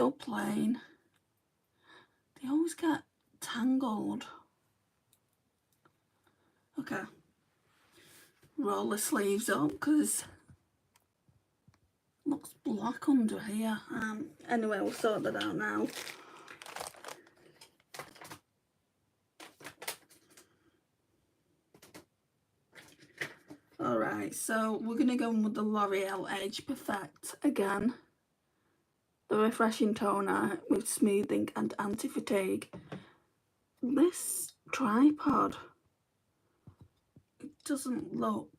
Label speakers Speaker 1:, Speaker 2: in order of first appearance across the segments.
Speaker 1: so plain. They always get tangled. Okay. Roll the sleeves up because it looks black under here. Anyway, we'll sort that out now. Alright, so we're going to go in with the L'Oreal Age Perfect again. The refreshing toner with smoothing and anti-fatigue. This tripod, it doesn't look,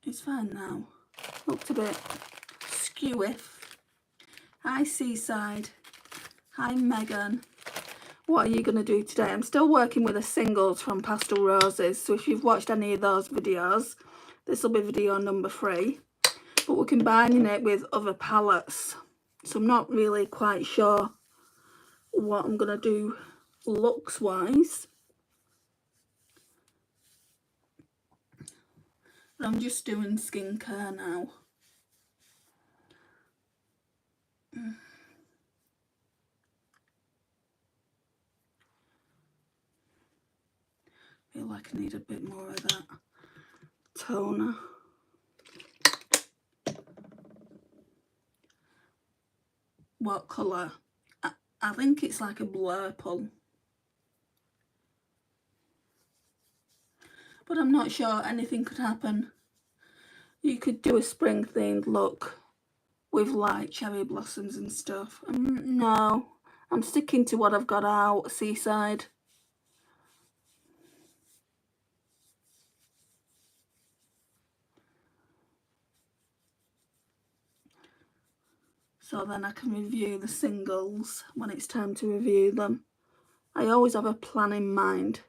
Speaker 1: it's fine now. Looked a bit skewy. Hi Seaside. Hi Megan. What are you going to do today? I'm still working with the singles from Pastel Roses, so if you've watched any of those videos, this will be video number 3. But we're combining it with other palettes, so I'm not really quite sure what I'm going to do looks wise. But I'm just doing skincare now. Feel like I need a bit more of that toner. What colour? I think it's like a blurple. But I'm not sure, anything could happen. You could do a spring themed look with like cherry blossoms and stuff. No, I'm sticking to what I've got out, Seaside. So then I can review the singles when it's time to review them. I always have a plan in mind.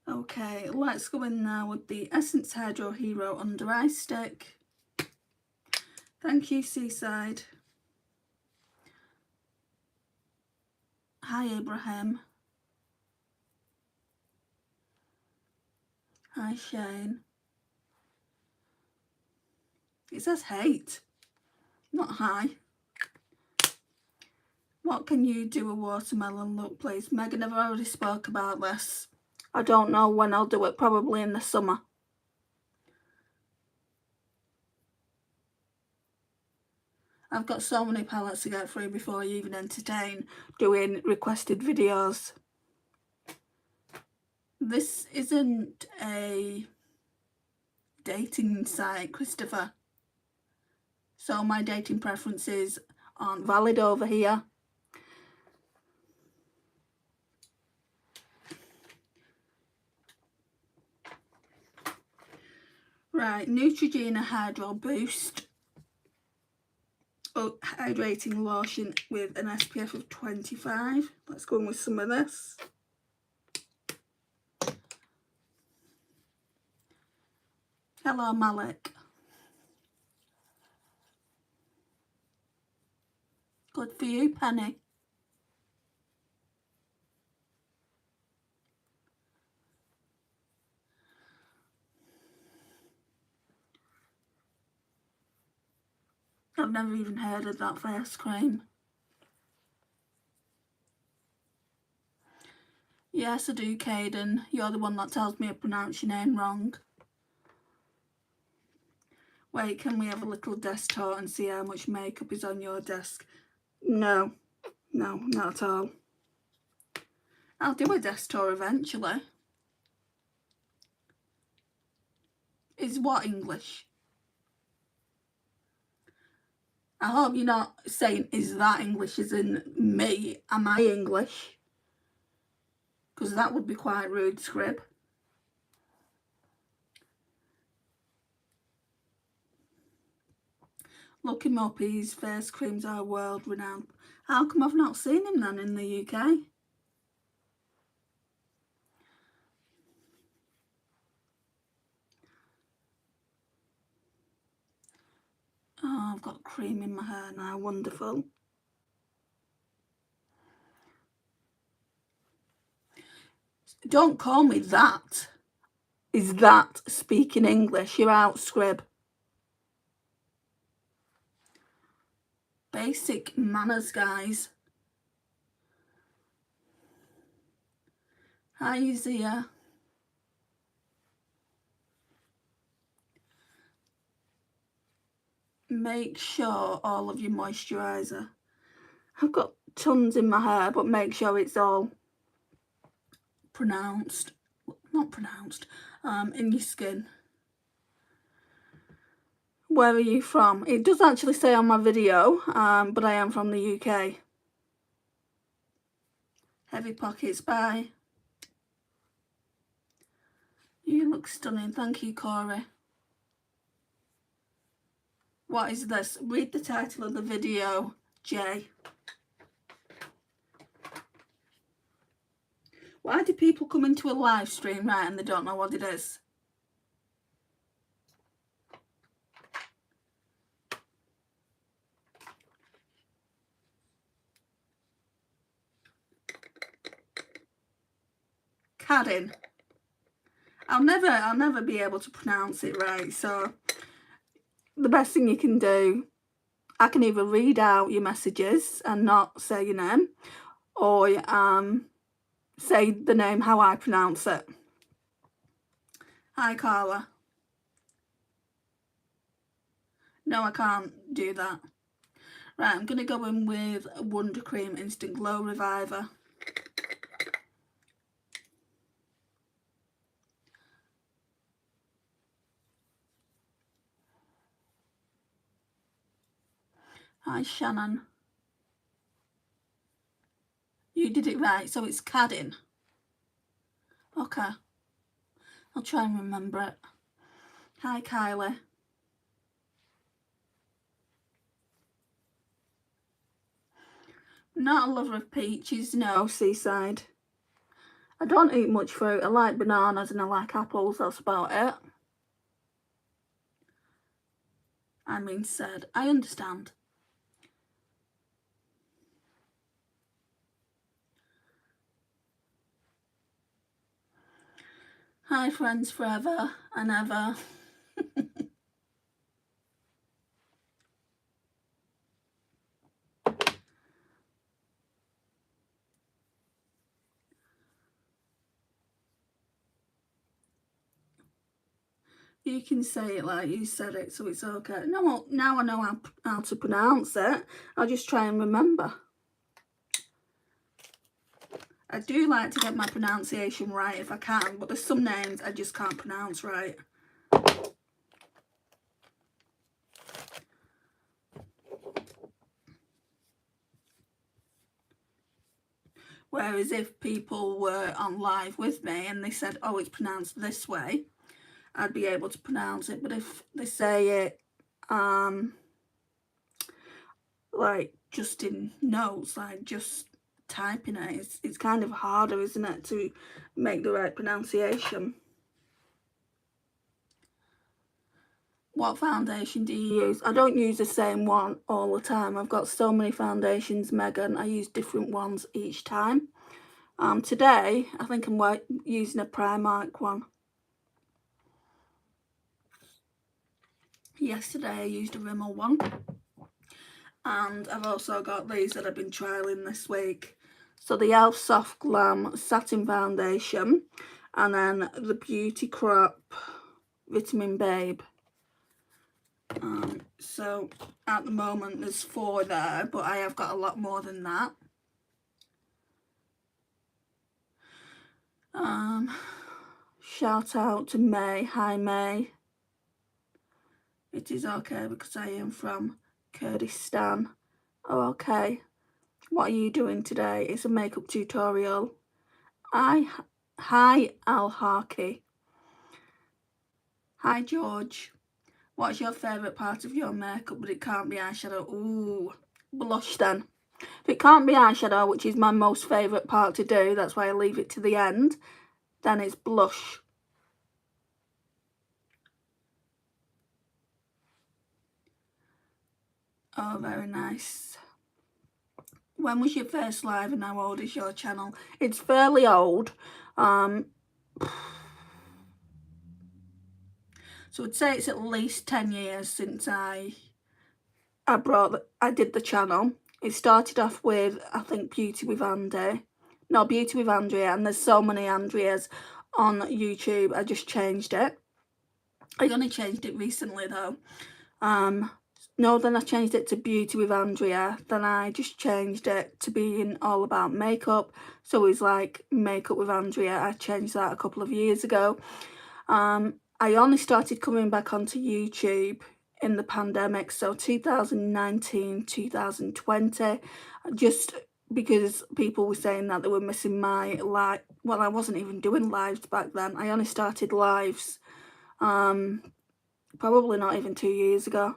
Speaker 1: Okay, let's go in now with the Essence Hydro Hero Under Eye Stick. Thank you, Seaside. Hi, Abraham. Hi, Shane. It says hate, not hi. What can you do a watermelon look, please? Megan, I've already spoke about this. I don't know when I'll do it, probably in the summer. I've got so many palettes to get through before I even entertain doing requested videos. This isn't a dating site, Christopher. So my dating preferences aren't valid over here. Right, Neutrogena Hydro Boost. Oh, hydrating lotion with an SPF of 25. Let's go in with some of this. Hello, Malik. Good for you, Penny. I've never even heard of that face cream. Yes, I do, Caden. You're the one that tells me I pronounce your name wrong. Wait, can we have a little desk tour and see how much makeup is on your desk? No, no, not at all. I'll do a desk tour eventually. Is what English? I hope you're not saying, is that English as in me? Am I English? Because that would be quite rude, Scrib. Look him up, his face creams are world renowned. How come I've not seen him then in the UK? Oh, I've got cream in my hair now, wonderful. Don't call me that. Is that speaking English? You're out, Scrib. Basic manners, guys. Hi, Zia. Make sure all of your moisturiser. I've got tons in my hair, but make sure it's all pronounced. Not pronounced. In your skin. Where are you from? It does actually say on my video, but I am from the UK. Heavy pockets, bye. You look stunning. Thank you, Corey. What is this? Read the title of the video, Jay. Why do people come into a live stream, right, and they don't know what it is? Caddin. I'll never be able to pronounce it right, so the best thing you can do, I can either read out your messages and not say your name, or say the name how I pronounce it. Hi, Carla. No, I can't do that. Right, I'm going to go in with Wonder Cream Instant Glow Reviver. Hi, Shannon. You did it right, so it's Caddin. Okay. I'll try and remember it. Hi, Kylie. Not a lover of peaches, no, Seaside. I don't eat much fruit. I like bananas and I like apples, that's about it. I mean said. I understand. Hi, friends forever and ever. You can say it like you said it, so it's okay. No, now I know how to pronounce it. I'll just try and remember. I do like to get my pronunciation right if I can, but there's some names I just can't pronounce right. Whereas if people were on live with me and they said, oh, it's pronounced this way, I'd be able to pronounce it. But if they say it like just in notes, like just typing it, it's kind of harder, isn't it, to make the right pronunciation. What foundation do you use? I don't use the same one all the time. I've got so many foundations, Megan. I use different ones each time. Today, I think I'm using a Primark one. Yesterday, I used a Rimmel one. And I've also got these that I've been trialling this week. So the e.l.f. Soft Glam Satin Foundation. And then the Beauty Crop Vitamin Babe. So at the moment there's 4 there, but I have got a lot more than that. Shout out to May. Hi, May. It is okay because I am from Kurdistan. Oh, okay. What are you doing today? It's a makeup tutorial. Hi, Al-Haki. Hi, George. What's your favourite part of your makeup? But it can't be eyeshadow. Ooh, blush then. If it can't be eyeshadow, which is my most favourite part to do, that's why I leave it to the end, then it's blush. Oh, very nice. When was your first live and how old is your channel? It's fairly old. So I'd say it's at least 10 years since I did the channel. It started off with, I think, Beauty with Andrea, and there's so many Andreas on YouTube. I just changed it. I only changed it recently though. No, then I changed it to Beauty with Andrea. Then I just changed it to being all about makeup. So it was like Makeup with Andrea. I changed that a couple of years ago. I only started coming back onto YouTube in the pandemic, so 2019, 2020, just because people were saying that they were missing my live. Well, I wasn't even doing lives back then. I only started lives probably not even 2 years ago.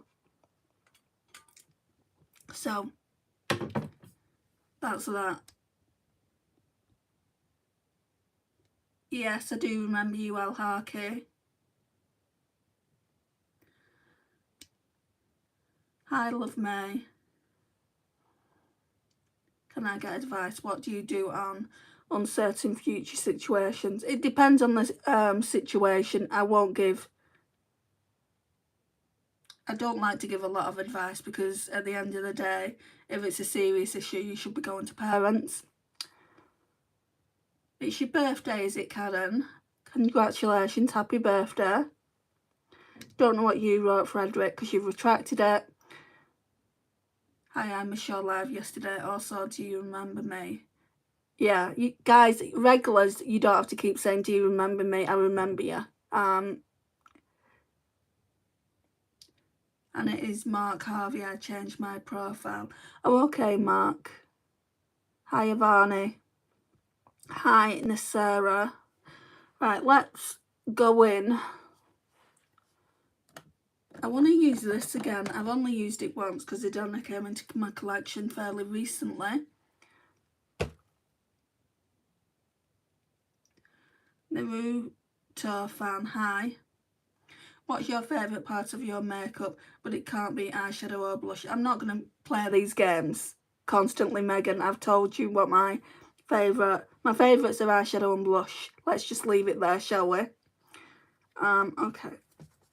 Speaker 1: So that's that. Yes, I do remember you, El Harky. Hi, love May. Can I get advice? What do you do on uncertain future situations? It depends on the situation. I don't like to give a lot of advice, because at the end of the day, if it's a serious issue, you should be going to parents. It's your birthday, is it, Karen? Congratulations, happy birthday. Don't know what you wrote, Frederick, because you've retracted it. Hi, I missed your live yesterday. Also, do you remember me? Yeah, you guys, regulars, you don't have to keep saying, do you remember me? I remember you. And it is Mark Harvey. I changed my profile. Oh, okay, Mark. Hi, Ivani. Hi, Nasara. Right, let's go in. I want to use this again. I've only used it once because it only came into my collection fairly recently. Naruto fan, hi. What's your favourite part of your makeup? But it can't be eyeshadow or blush. I'm not going to play these games constantly, Megan. I've told you what my favourites are eyeshadow and blush. Let's just leave it there, shall we? Okay.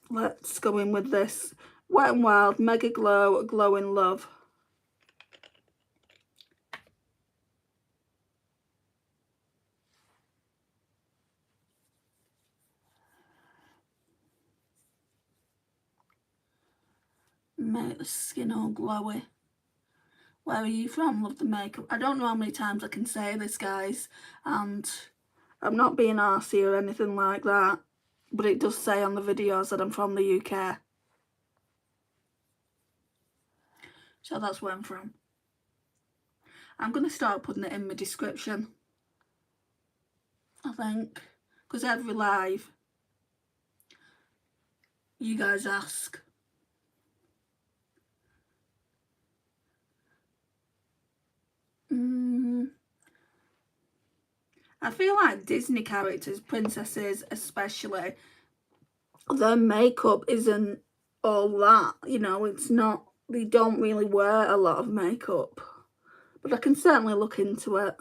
Speaker 1: Let's go in with this Wet n Wild Mega Glow Glow in Love. Make the skin all glowy. Where are you from? Love the makeup. I don't know how many times I can say this, guys, and I'm not being arsey or anything like that, but it does say on the videos that I'm from the UK. So that's where I'm from. I'm going to start putting it in my description, I think, because every live you guys ask. I feel like Disney characters, princesses especially, their makeup isn't all that, you know, it's not, they don't really wear a lot of makeup. But I can certainly look into it.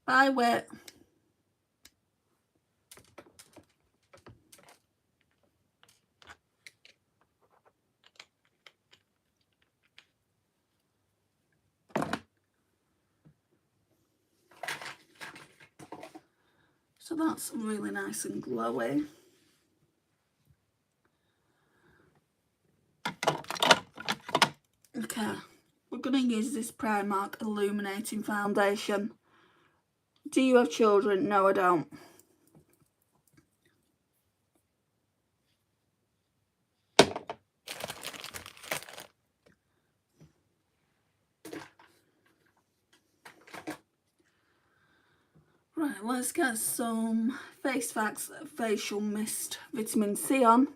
Speaker 1: Bye, Wit. So that's really nice and glowy. Okay, we're going to use this Primark Illuminating Foundation. Do you have children? No, I don't. Right, let's get some Face Facts Facial Mist Vitamin C on.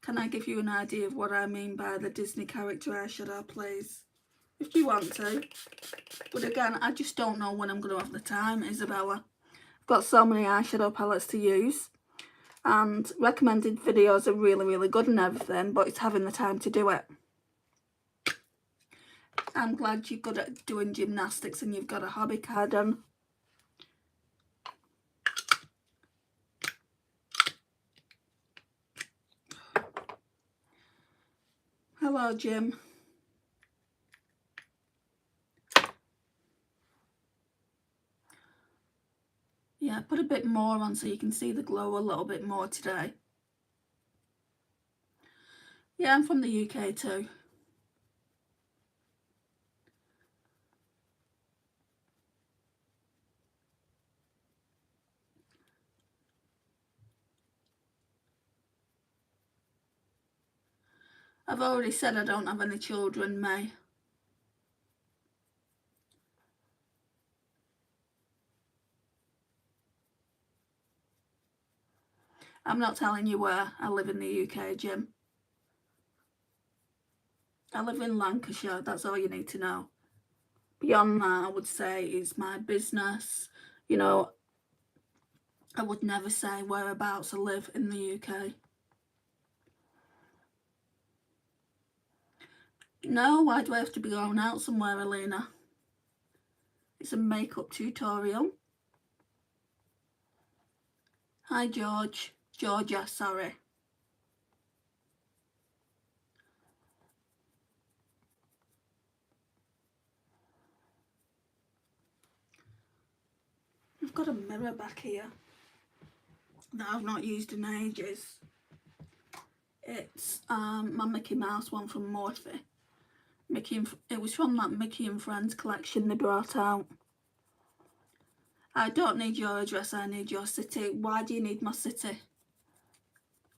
Speaker 1: Can I give you an idea of what I mean by the Disney character eyeshadow, please? If you want to. But again, I just don't know when I'm going to have the time, Isabella. I've got so many eyeshadow palettes to use. And recommended videos are really, really good and everything, but it's having the time to do it. I'm glad you're good at doing gymnastics and you've got a hobby card on. Hello, Jim. Yeah, put a bit more on so you can see the glow a little bit more today. Yeah, I'm from the UK too. I've already said I don't have any children, May. I'm not telling you where I live in the UK, Jim. I live in Lancashire, that's all you need to know. Beyond that, I would say it's my business. You know, I would never say whereabouts I live in the UK. No, why do I have to be going out somewhere, Alina? It's a makeup tutorial. Hi, George. Georgia, sorry. I've got a mirror back here that I've not used in ages. It's my Mickey Mouse one from Morphe. It was from that Mickey and Friends collection they brought out. I don't need your address, I need your city. Why do you need my city?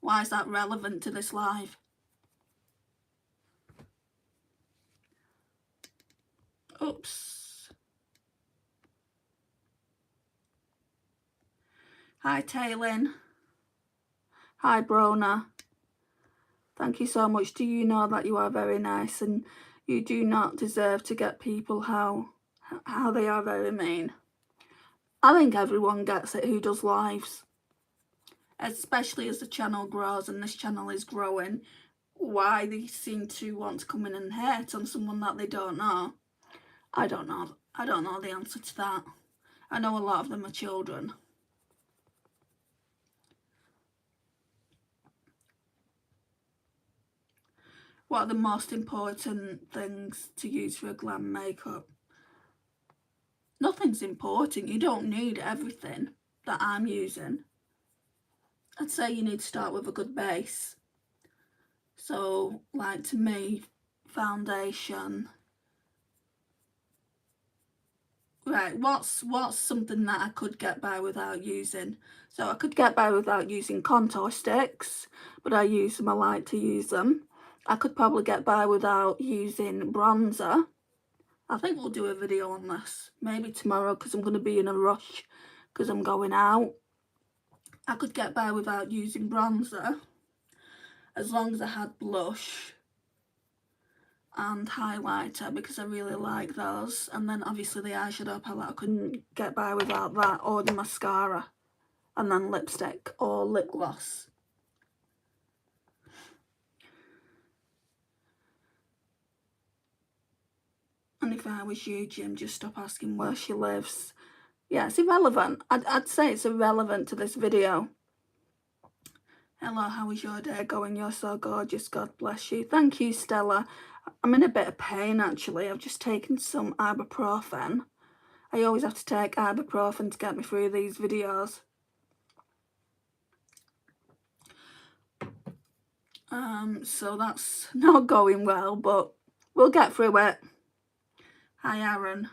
Speaker 1: Why is that relevant to this live? Oops. Hi, Taylin. Hi, Brona. Thank you so much. Do you know that you are very nice and you do not deserve to get people how they are very mean? I think everyone gets it who does lives. Especially as the channel grows and this channel is growing. Why they seem to want to come in and hate on someone that they don't know. I don't know. I don't know the answer to that. I know a lot of them are children. What are the most important things to use for a glam makeup? Nothing's important. You don't need everything that I'm using. I'd say you need to start with a good base. So, like to me, foundation. Right, what's something that I could get by without using? So I could get by without using contour sticks, but I use them, I like to use them. I could probably get by without using bronzer. I think we'll do a video on this, maybe tomorrow, because I'm going to be in a rush because I'm going out. I could get by without using bronzer, as long as I had blush and highlighter, because I really like those. And then obviously the eyeshadow palette, I couldn't get by without that, or the mascara, and then lipstick or lip gloss. And if I was you, Jim, just stop asking where she lives. Yeah, it's irrelevant. I'd say it's irrelevant to this video. Hello, how is your day going? You're so gorgeous, God bless you. Thank you, Stella. I'm in a bit of pain, actually. I've just taken some ibuprofen. I always have to take ibuprofen to get me through these videos. So that's not going well, but we'll get through it. Hi, Aaron.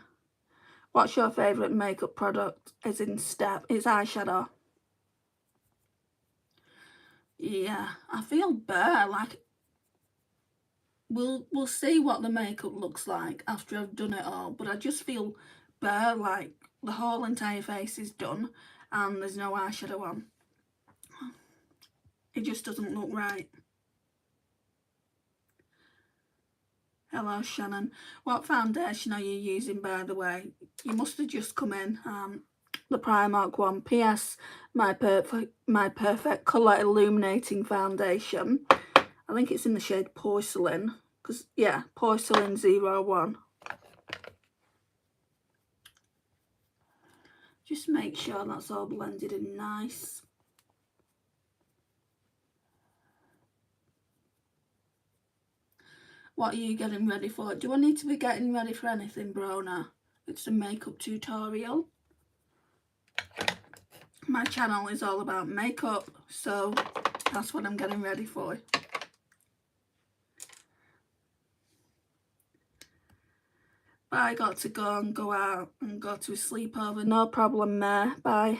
Speaker 1: What's your favourite makeup product? Is in step. It's eyeshadow. Yeah, I feel bare. Like, we'll see what the makeup looks like after I've done it all, but I just feel bare, like the whole entire face is done and there's no eyeshadow on. It just doesn't look right. Hello, Shannon. What foundation are you using, by the way? You must have just come in. The Primark one. P.S. My perfect colour illuminating foundation. I think it's in the shade Porcelain. Because, yeah, Porcelain 01. Just make sure that's all blended in nice. What are you getting ready for? Do I need to be getting ready for anything, Brona? It's a makeup tutorial. My channel is all about makeup, so that's what I'm getting ready for. I got to go and go out and go to a sleepover. No problem there. Bye.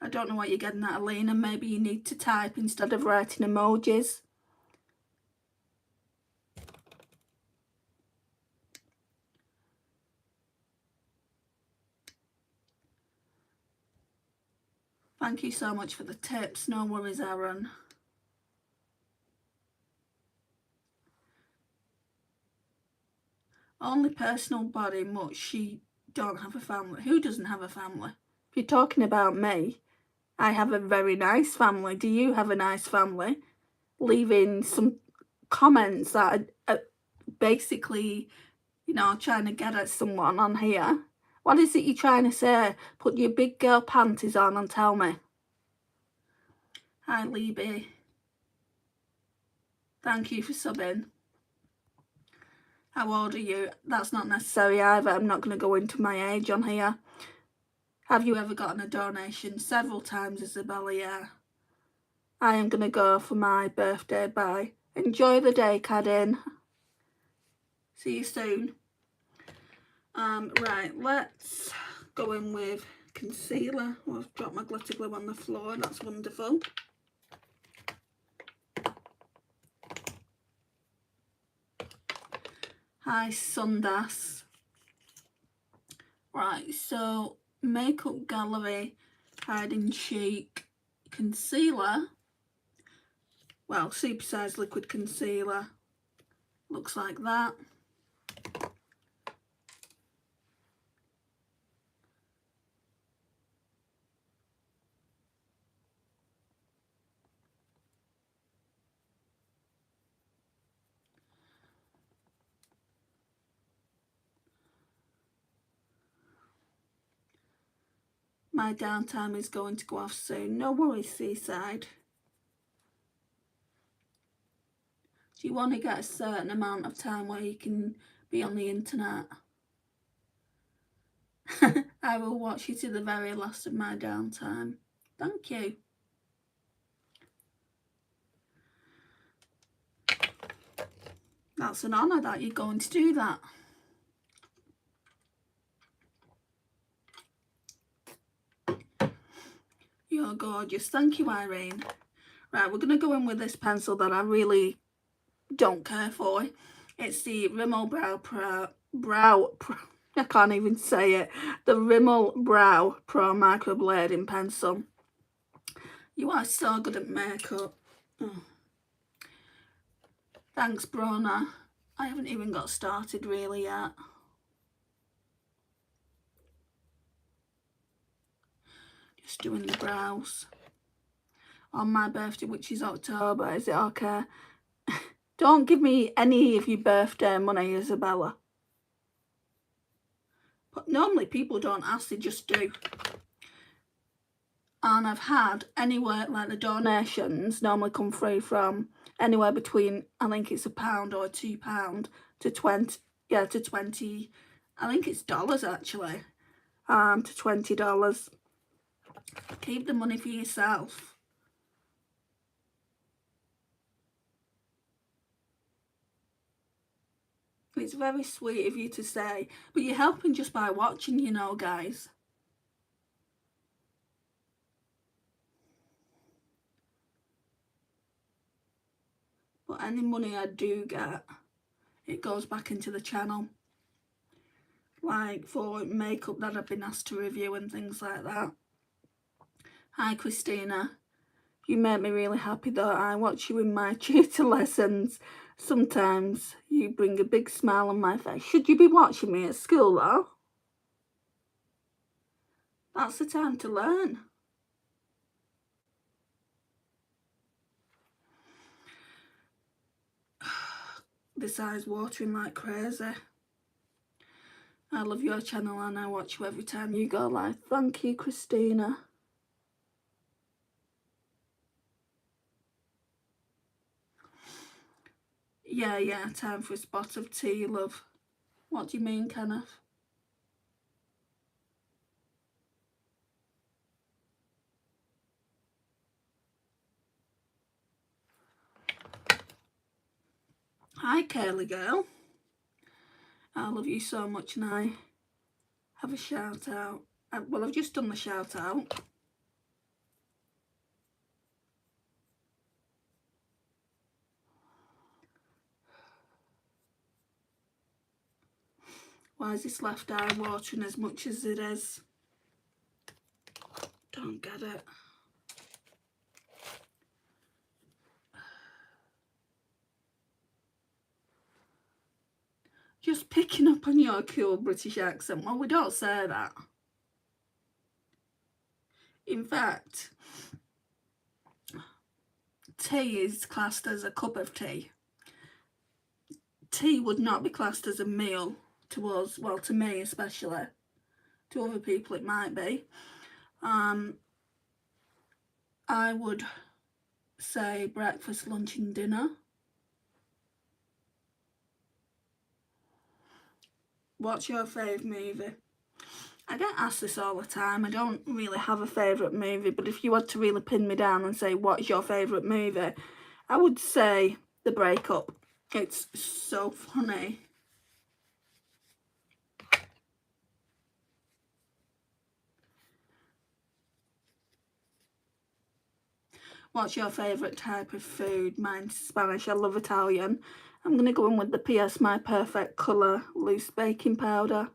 Speaker 1: I don't know what you're getting at, Alina. Maybe you need to type instead of writing emojis. Thank you so much for the tips. No worries, Aaron. Only personal body, much she don't have a family. Who doesn't have a family? If you're talking about me, I have a very nice family. Do you have a nice family? Leaving some comments that are basically, you know, trying to get at someone on here. What is it you're trying to say? Put your big girl panties on and tell me. Hi, Libby. Thank you for subbing. How old are you? That's not necessary either. I'm not going to go into my age on here. Have you ever gotten a donation? Several times, Isabella, yeah. I am going to go for my birthday. Bye. Enjoy the day, Cadin. See you soon. Right, let's go in with concealer. Oh, I've dropped my glitter glue on the floor. That's wonderful. Hi, Sundas. Right, so Makeup Gallery Hide and Chic concealer. Well, supersized liquid concealer. Looks like that. My downtime is going to go off soon. No worries, Seaside. Do you want to get a certain amount of time where you can be on the internet? I will watch you to the very last of my downtime. Thank you. That's an honour that you're going to do that. You're gorgeous. Thank you, Irene. Right, we're going to go in with this pencil that I really don't care for. It's the Rimmel I can't even say it. The Rimmel Brow Pro Microblading Pencil. You are so good at makeup. Oh. Thanks, Brona. I haven't even got started really yet. Just doing the brows. On my birthday, which is October, is it okay? Don't give me any of your birthday money, Isabella. But normally people don't ask, they just do. And I've had anywhere, like the donations normally come through from anywhere between, I think it's £1 or £2 to 20, yeah, to 20, I think it's dollars actually, to $20. Keep the money for yourself. It's very sweet of you to say, but you're helping just by watching, you know, guys. But any money I do get, it goes back into the channel. Like for makeup that I've been asked to review and things like that. Hi, Christina. You make me really happy though. I watch you in my tutor lessons. Sometimes you bring a big smile on my face. Should you be watching me at school though? That's the time to learn. This eye's watering like crazy. I love your channel and I watch you every time you go live. Thank you, Christina. Yeah, time for a spot of tea, love. What do you mean, Kenneth? Hi, Curly girl. I love you so much, and I have a shout out. Well, I've just done the shout out. Why is this left eye watering as much as it is? Don't get it. Just picking up on your cool British accent. Well, we don't say that. In fact, tea is classed as a cup of tea. Tea would not be classed as a meal to us, well, to me especially. To other people it might be. I would say breakfast, lunch and dinner. What's your favourite movie? I get asked this all the time. I don't really have a favourite movie, but if you had to really pin me down and say what is your favourite movie, I would say The Breakup. It's so funny. What's your favourite type of food? Mine's Spanish. I love Italian. I'm going to go in with the PS My Perfect Colour loose baking powder.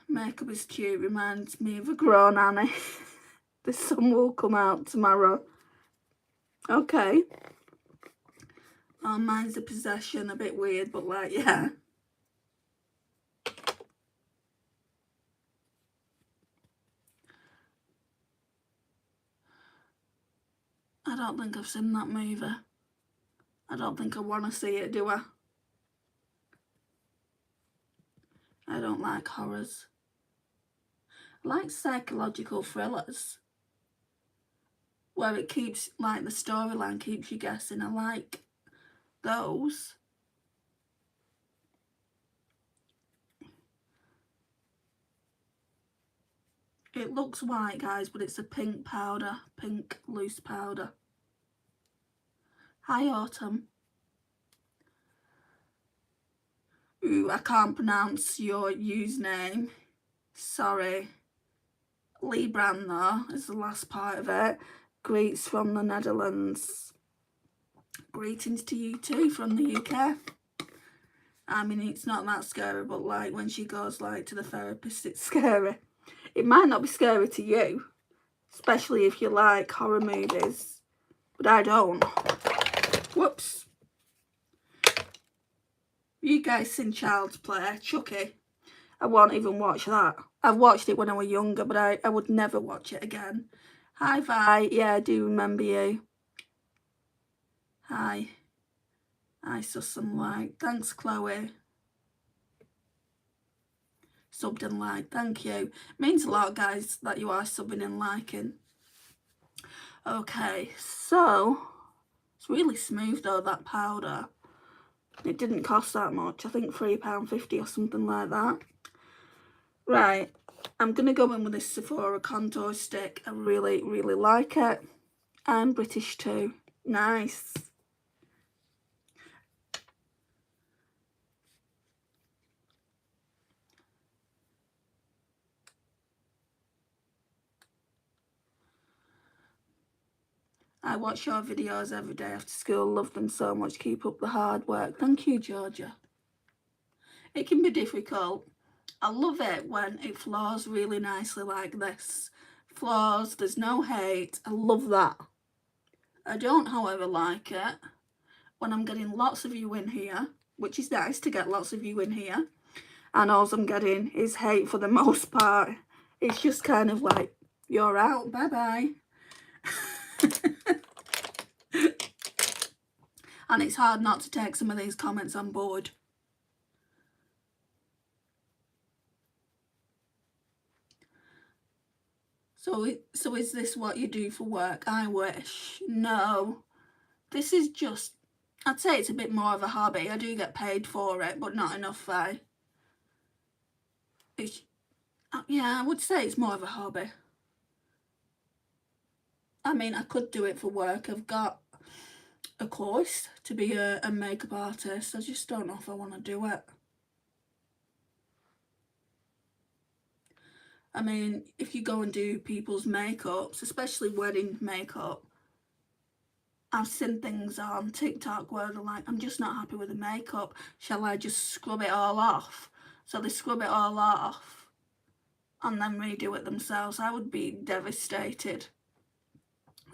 Speaker 1: Makeup is cute. Reminds me of a grown Annie. The sun will come out tomorrow. Okay. Oh, mine's a possession. A bit weird, but like, yeah. I don't think I've seen that movie. I don't think I want to see it, do I? I don't like horrors. I like psychological thrillers where it keeps, like, the storyline keeps you guessing. I like those. It looks white, guys, but it's a pink powder, pink loose powder. Hi, Autumn. Ooh, I can't pronounce your username. Sorry. Lee Brand, though, is the last part of it. Greets from the Netherlands. Greetings to you too from the UK. I mean, it's not that scary, but like when she goes like to the therapist, it's scary. It might not be scary to you, especially if you like horror movies, but I don't. Whoops. You guys seen Child's Play? Chucky? I won't even watch that. I've watched it when I was younger, but I would never watch it again. Hi, Vi. Yeah, I do remember you. Hi. I saw some like. Thanks, Chloe. Subbed and liked. Thank you. It means a lot, guys, that you are subbing and liking. Okay, so it's really smooth though, that powder. It didn't cost that much. I think £3.50 or something like that. Right, I'm going to go in with this Sephora contour stick. I really, really like it. I'm British too. Nice. I watch your videos every day after school. Love them so much. Keep up the hard work. Thank you, Georgia. It can be difficult. I love it when it flows really nicely like this. Flows, there's no hate. I love that. I don't, however, like it when I'm getting lots of you in here, which is nice to get lots of you in here, and all I'm getting is hate for the most part. It's just kind of like, you're out, bye-bye. And it's hard not to take some of these comments on board. So is this what you do for work? I wish. No. This is just, I'd say it's a bit more of a hobby. I do get paid for it, but not enough. Yeah, I would say it's more of a hobby. I mean, I could do it for work. I've got a course to be a makeup artist. I just don't know if I want to do it. I mean, if you go and do people's makeups, especially wedding makeup, I've seen things on TikTok where they're like, I'm just not happy with the makeup. Shall I just scrub it all off? So they scrub it all off and then redo it themselves. I would be devastated.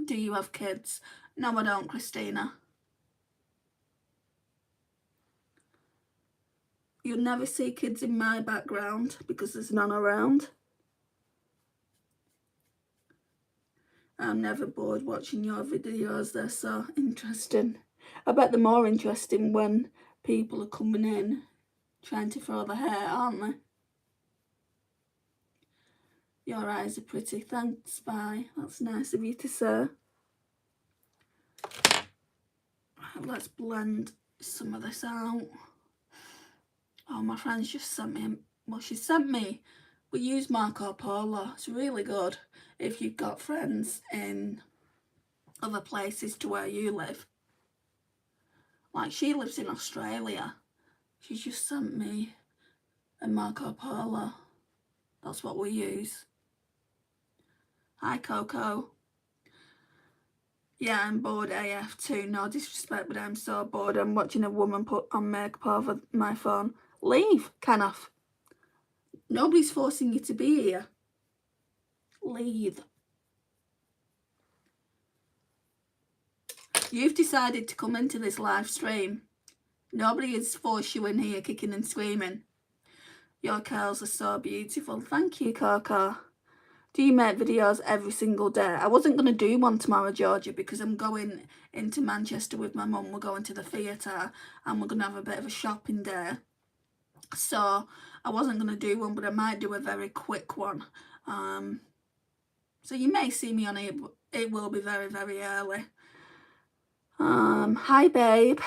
Speaker 1: Do you have kids? No, I don't, Christina. You'll never see kids in my background because there's none around. I'm never bored watching your videos. They're so interesting. I bet they're more interesting when people are coming in trying to throw their hair, aren't they? Your eyes are pretty. Thanks, bye. That's nice of you to say. Let's blend some of this out. Oh, my friend's just sent me, well, she sent me, we use Marco Polo. It's really good if you've got friends in other places to where you live. Like, she lives in Australia. She just sent me a Marco Polo. That's what we use. Hi, Coco. Yeah, I'm bored AF too. No disrespect, but I'm so bored. I'm watching a woman put on makeup over my phone. Leave, Kenneth. Nobody's forcing you to be here. Leave. You've decided to come into this live stream. Nobody has forced you in here kicking and screaming. Your curls are so beautiful. Thank you, Coco. Do you make videos every single day? I wasn't going to do one tomorrow, Georgia, because I'm going into Manchester with my mum. We're going to the theatre and we're going to have a bit of a shopping day. So I wasn't going to do one, but I might do a very quick one. So you may see me on here, but it will be very, very early. Hi, babe.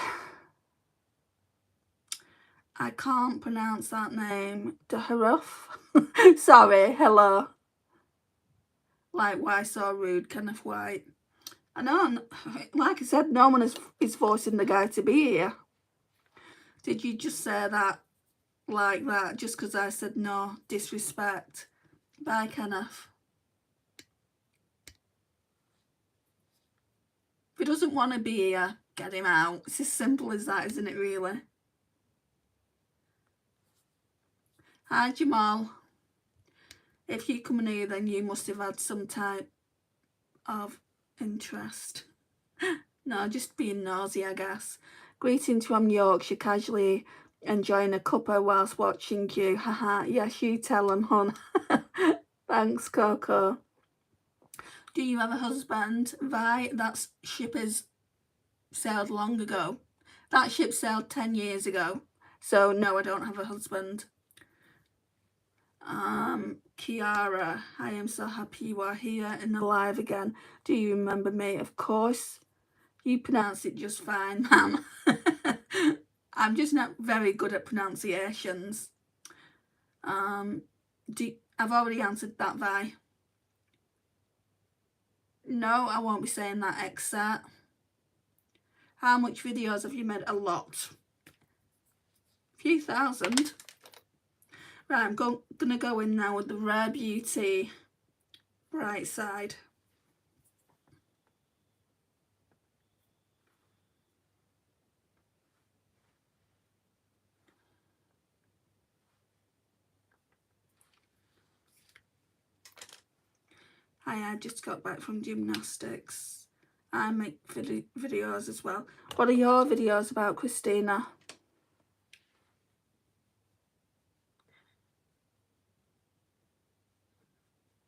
Speaker 1: I can't pronounce that name. Daharuf. Sorry, hello. Like, why so rude, Kenneth White? I know, like I said, no one is forcing the guy to be here. Did you just say that like that just because I said no? Disrespect. Bye, Kenneth. If he doesn't want to be here, get him out. It's as simple as that, isn't it, really? Hi, Jamal. If you come in here, then you must have had some type of interest. No, just being nosy, I guess. Greetings from Yorkshire, casually enjoying a cuppa whilst watching you. Haha, yes, you tell him, hon. Thanks, Coco. Do you have a husband? Vi, that ship has sailed long ago. That ship sailed 10 years ago. So, no, I don't have a husband. Kiara, I am so happy you are here and alive again. Do you remember me? Of course. You pronounce it just fine, ma'am. I'm just not very good at pronunciations. I've already answered that, Vi. No, I won't be saying that, except. How much videos have you made? A lot. A few thousand. Right, I'm gonna go in now with the Rare Beauty Bright Side. Hi, I just got back from gymnastics. I make videos as well. What are your videos about, Christina?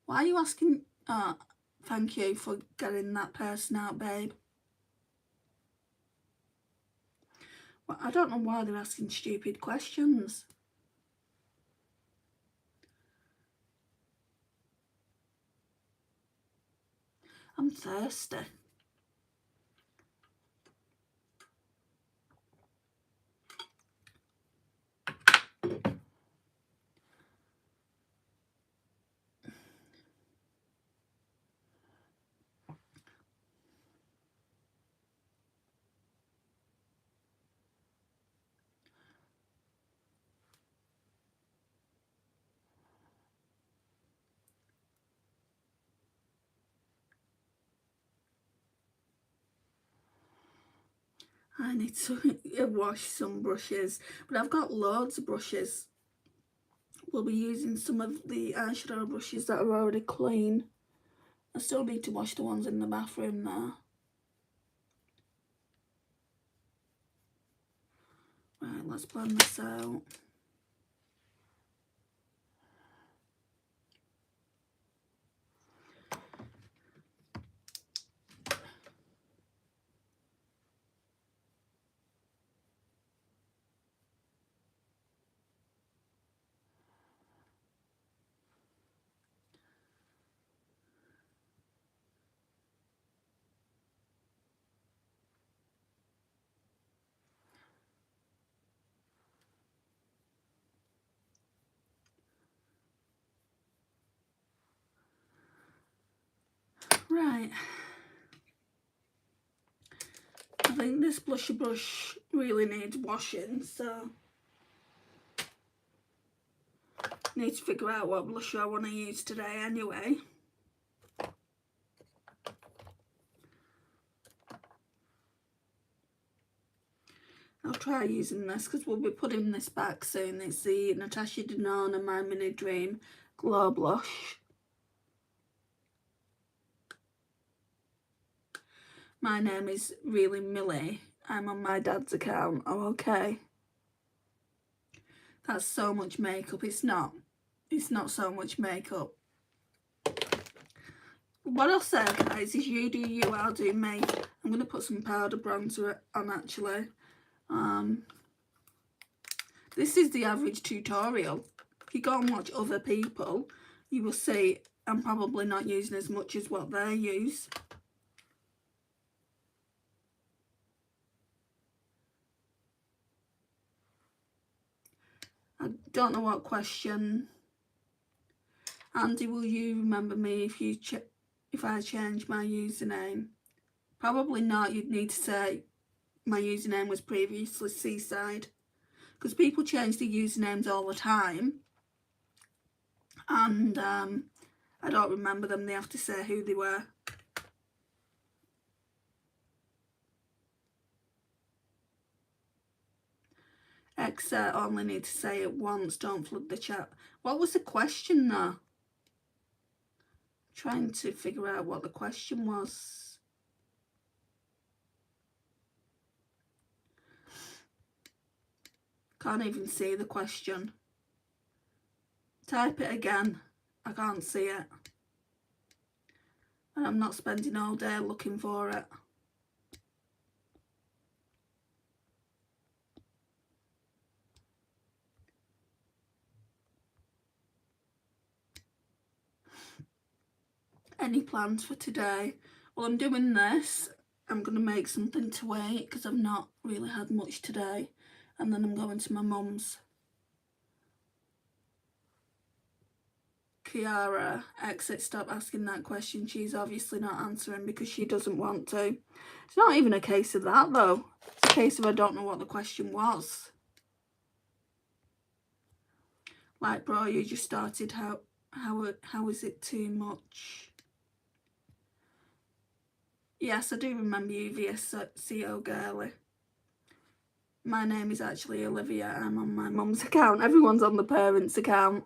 Speaker 1: Why are you asking? Oh, thank you for getting that person out, babe. Well, I don't know why they're asking stupid questions. I'm thirsty. I need to wash some brushes, but I've got loads of brushes. We'll be using some of the eyeshadow brushes that are already clean. I still need to wash the ones in the bathroom there. Right, let's blend this out. Right. I think this blusher brush really needs washing, so I need to figure out what blusher I want to use today anyway. I'll try using this because we'll be putting this back soon. It's the Natasha Denona My Mini Dream Glow Blush. My name is really Millie. I'm on my dad's account. Oh, okay. That's so much makeup. It's not. It's not so much makeup. What I'll say, guys, is you do you, I'll do me. I'm going to put some powder bronzer on, actually. This is the average tutorial. If you go and watch other people, you will see I'm probably not using as much as what they use. I don't know what question. Andy, will you remember me if I change my username? Probably not. You'd need to say my username was previously Seaside, because people change their usernames all the time, and I don't remember them. They have to say who they were. Except only need to say it once. Don't flood the chat. What was the question though? Trying to figure out what the question was. Can't even see the question. Type it again. I can't see it. And I'm not spending all day looking for it. Any plans for today? Well, I'm doing this. I'm going to make something to eat because I've not really had much today. And then I'm going to my mum's. Kiara, exit, stop asking that question. She's obviously not answering because she doesn't want to. It's not even a case of that though. It's a case of I don't know what the question was. Like, bro, you just started. How is it too much? Yes, I do remember you, VSCO girly. My name is actually Olivia. I'm on my mum's account. Everyone's on the parents' account.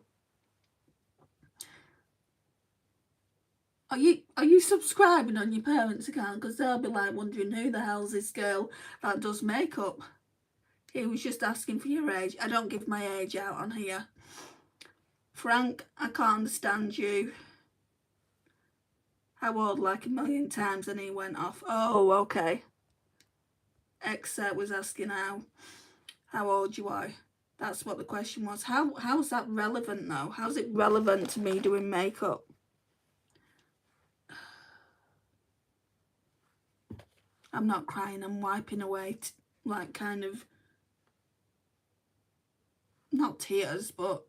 Speaker 1: Are you subscribing on your parents' account? Because they'll be like wondering who the hell's this girl that does makeup. He was just asking for your age. I don't give my age out on here. Frank, I can't understand you. How old? Like a million times, and he went off. Oh, okay. Exet was asking how old you are. That's what the question was. How's that relevant though? How's it relevant to me doing makeup? I'm not crying, I'm wiping away, like, kind of, not tears, but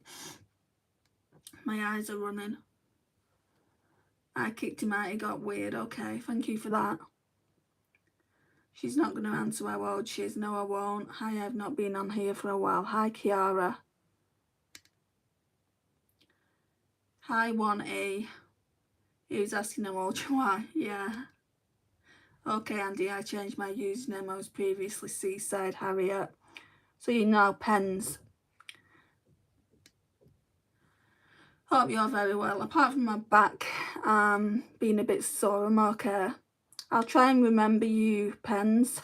Speaker 1: my eyes are running. I kicked him out, he got weird. Okay, thank you for that. She's not going to answer how old she is. No, I won't. Hi, I've not been on here for a while. Hi, Kiara. Hi, 1E. He was asking how old you are. Yeah. Okay, Andy, I changed my username. I was previously Seaside Harriet. So you know, pens. Hope you're very well. Apart from my back being a bit sore, I'm okay. I'll try and remember you, pens.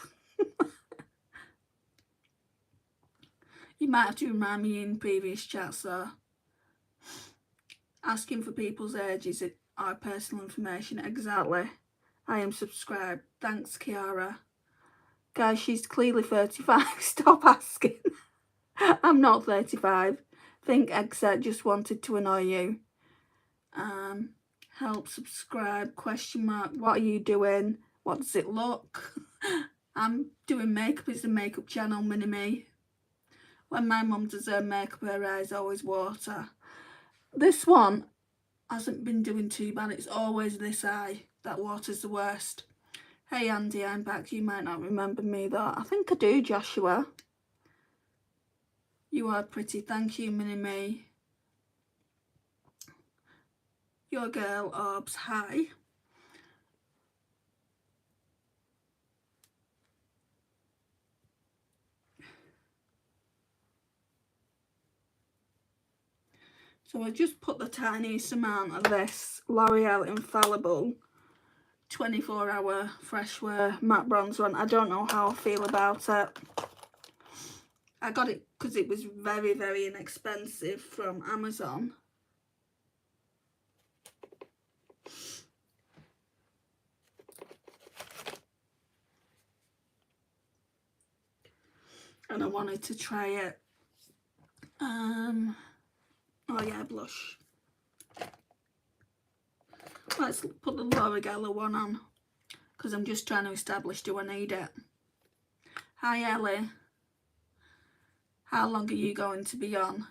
Speaker 1: You might have to remind me in previous chats, though. Asking for people's ages or personal information. Exactly. I am subscribed. Thanks, Kiara. Guys, she's clearly 35. Stop asking. I'm not 35. Think Exet just wanted to annoy you. Help, subscribe, question mark. What are you doing? What does it look? I'm doing makeup. It's a makeup channel, mini-me. When my mum does her makeup, her eyes always water. This one hasn't been doing too bad. It's always this eye that waters the worst. Hey Andy, I'm back. You might not remember me though. I think I do, Joshua. You are pretty. Thank you, mini-me. Your girl, Orbs. Hi. So I just put the tiniest amount of this L'Oreal Infallible 24-hour fresh wear matte bronzer on. I don't know how I feel about it. I got it because it was very, very inexpensive from Amazon. And I wanted to try it. Oh yeah, blush. Let's put the L'Oreal one on because I'm just trying to establish, do I need it? Hi Ellie. How long are you going to be on?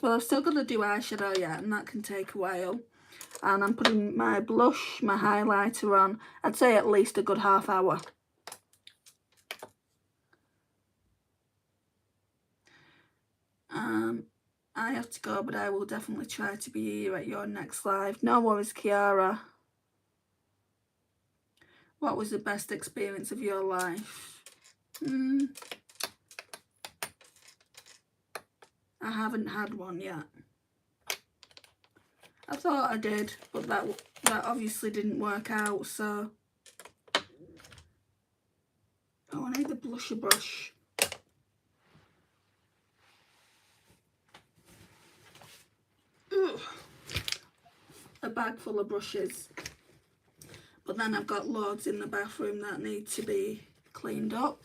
Speaker 1: Well, I've still got to do eyeshadow yet, and that can take a while. And I'm putting my blush, my highlighter on. I'd say at least a good half hour. I have to go, but I will definitely try to be here at your next live. No worries, Kiara. What was the best experience of your life? I haven't had one yet. I thought I did, but that obviously didn't work out, so... Oh, I need the blusher brush. Ugh. A bag full of brushes. But then I've got loads in the bathroom that need to be cleaned up.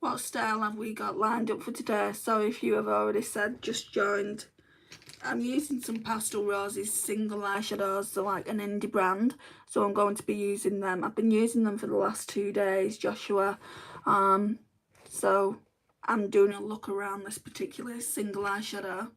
Speaker 1: What style have we got lined up for today? Sorry if you have already said, just joined. I'm using some Pastel Roses single eyeshadows, they're like an indie brand, so I'm going to be using them. I've been using them for the last 2 days, Joshua. So I'm doing a look around this particular single eyeshadow.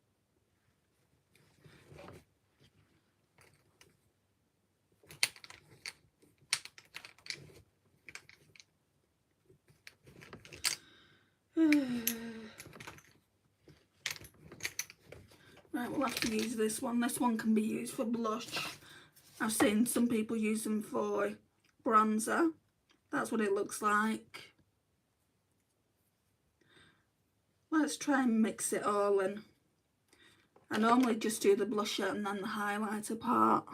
Speaker 1: Right, we'll have to use this one. This one can be used for blush. I've seen some people use them for bronzer. That's what it looks like. Let's try and mix it all in. I normally just do the blusher and then the highlighter part.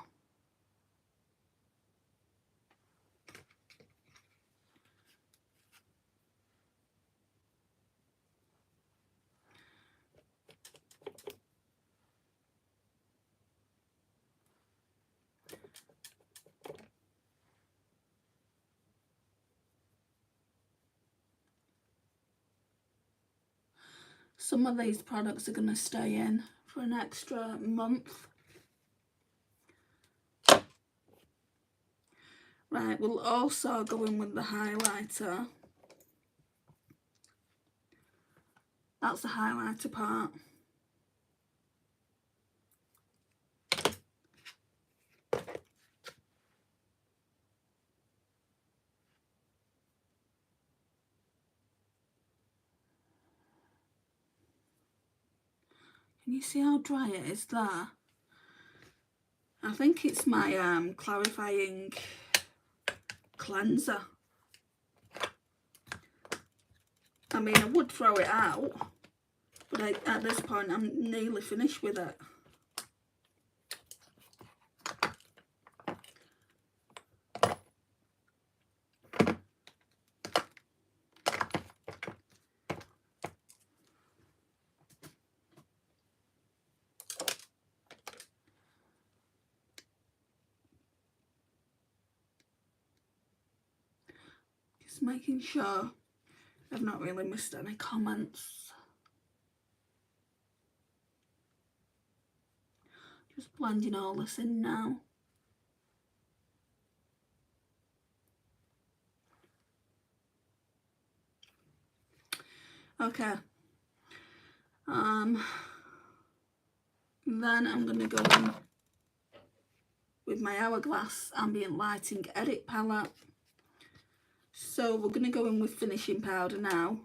Speaker 1: Some of these products are going to stay in for an extra month. Right, we'll also go in with the highlighter. That's the highlighter part. Can you see how dry it is there? I think it's my clarifying cleanser. I mean, I would throw it out, but at this point I'm nearly finished with it. Just making sure I've not really missed any comments. Just blending all this in now. Okay. Then I'm going to go in with my Hourglass Ambient Lighting Edit Palette. So we're going to go in with finishing powder now.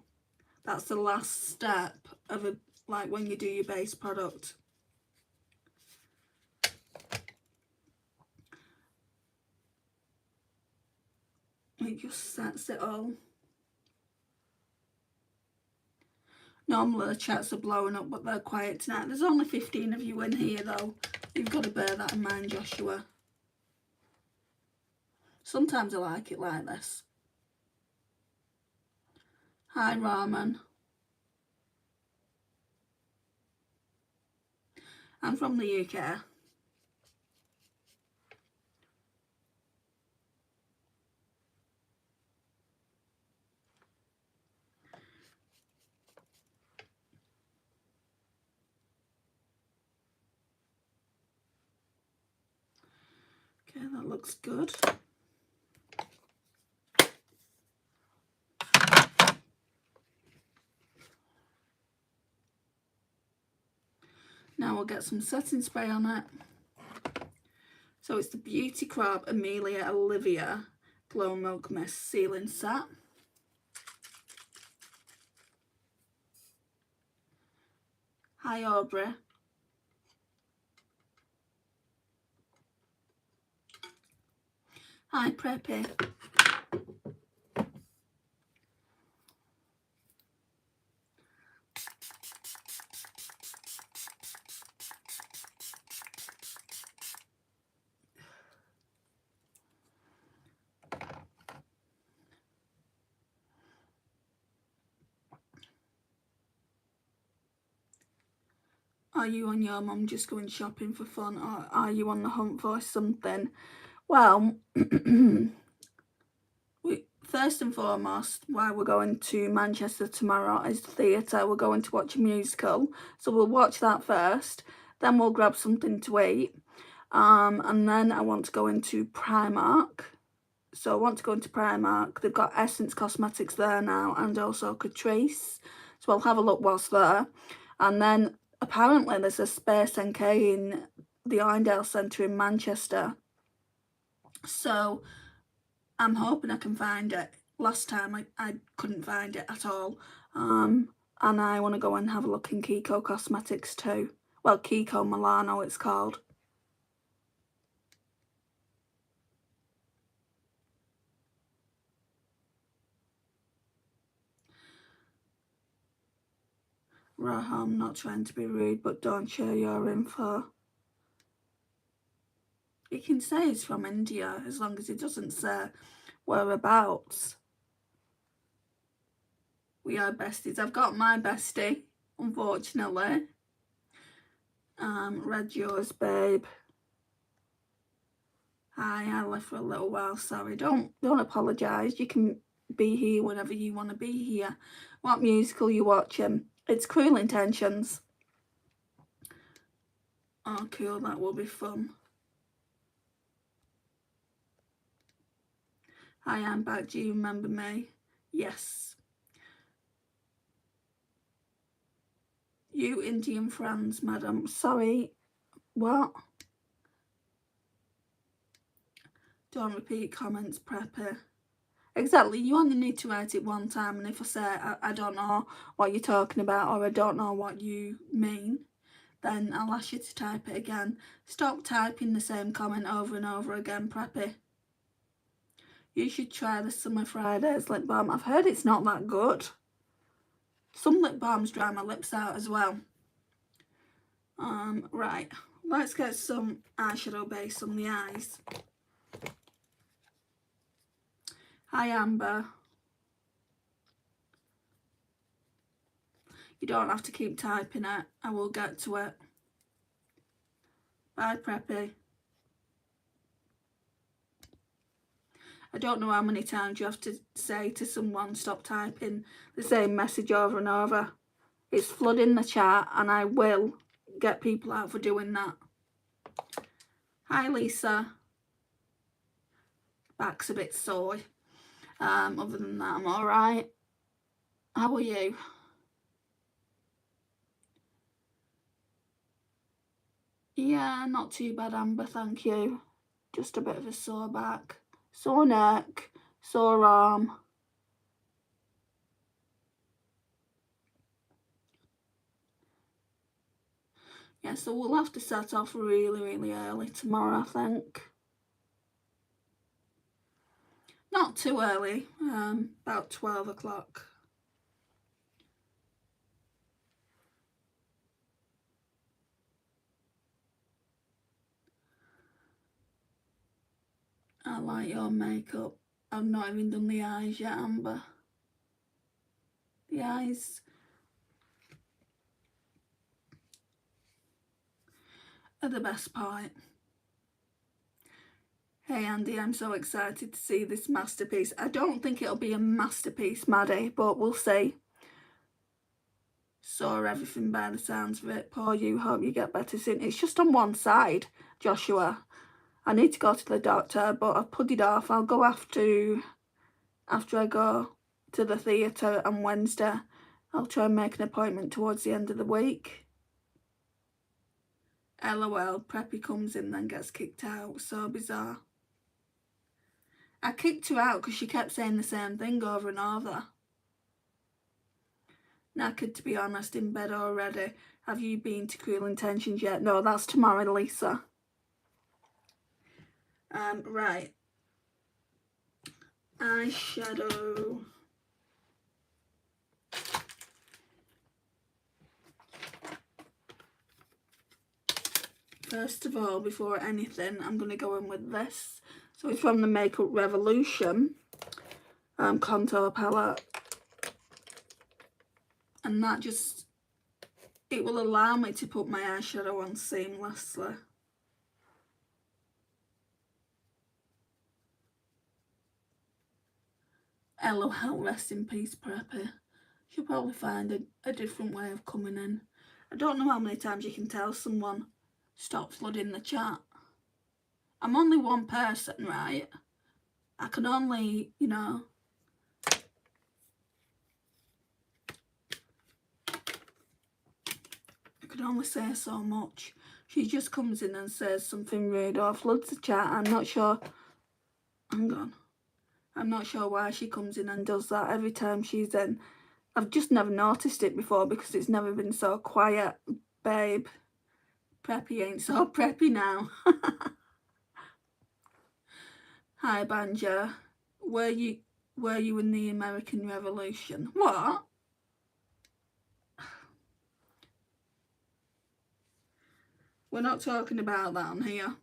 Speaker 1: That's the last step of like when you do your base product. It just sets it all. Normally the chats are blowing up, but they're quiet tonight. There's only 15 of you in here though. You've got to bear that in mind, Joshua. Sometimes I like it like this. Hi, Raman. I'm from the UK. Okay, that looks good. Now we'll get some setting spray on it. So it's the Beauty Crab Amelia Olivia Glow Milk Mist Sealing Set. Hi, Aubrey. Hi, Preppy. Are you and your mum just going shopping for fun, or are you on the hunt for something? Well, first and foremost, why we're going to Manchester tomorrow is the theatre. We're going to watch a musical, so we'll watch that first. Then we'll grab something to eat, and then I want to go into Primark. So I want to go into Primark. They've got Essence Cosmetics there now, and also Catrice. So I'll have a look whilst there. And then apparently there's a Space NK in the Irondale Centre in Manchester. So I'm hoping I can find it. Last time I couldn't find it at all. And I want to go and have a look in Kiko Cosmetics too. Well, Kiko Milano it's called. I'm not trying to be rude, but don't share your info. You can say it's from India as long as it doesn't say whereabouts. We are besties. I've got my bestie, unfortunately. Read yours, babe. Hi, I left for a little while. Sorry, don't apologise. You can be here whenever you want to be here. What musical you watching? It's Cruel Intentions. Oh, cool. That will be fun. Hi, I'm back. Do you remember me? Yes. You Indian friends, madam. Sorry. What? Don't repeat comments, Preppy. Exactly, you only need to write it one time, and if I say I don't know what you're talking about, or I don't know what you mean, then I'll ask you to type it again. Stop typing the same comment over and over again, Preppy. You should try the Summer Fridays lip balm. I've heard it's not that good. Some lip balms dry my lips out as well. Right, let's get some eyeshadow base on the eyes. Hi, Amber. You don't have to keep typing it. I will get to it. Bye, Preppy. I don't know how many times you have to say to someone, stop typing the same message over and over. It's flooding the chat, and I will get people out for doing that. Hi, Lisa. Back's a bit sore. Other than that, I'm all right. How are you? Yeah, not too bad, Amber, thank you. Just a bit of a sore back, sore neck, sore arm. Yeah, so we'll have to set off really early tomorrow, I think. Not too early, about 12 o'clock. I like your makeup. I've not even done the eyes yet, Amber. The eyes are the best part. Hey Andy, I'm so excited to see this masterpiece. I don't think it'll be a masterpiece, Maddie, but we'll see. Saw everything by the sounds of it. Poor you, hope you get better soon. It's just on one side, Joshua. I need to go to the doctor, but I've put it off. I'll go after I go to the theatre on Wednesday. I'll try and make an appointment towards the end of the week. LOL, Preppy comes in then gets kicked out. So bizarre. I kicked her out because she kept saying the same thing over and over. Knackered, to be honest, in bed already. Have you been to Cruel Intentions yet? No, that's tomorrow, Lisa. Right. Eyeshadow. First of all, before anything, I'm going to go in with this. So it's from the Makeup Revolution contour palette. And that just, it will allow me to put my eyeshadow on seamlessly. LOL, rest in peace, Preppy. She'll probably find a different way of coming in. I don't know how many times you can tell someone, stop flooding the chat. I'm only one person, right? I can only, you know, I can only say so much. She just comes in and says something rude or floods the chat. I'm not sure. Hang on. I'm not sure why she comes in and does that every time she's in. I've just never noticed it before because it's never been so quiet, babe. Preppy ain't so preppy now. Hi, Banjo. Were you in the American Revolution? What? We're not talking about that on here.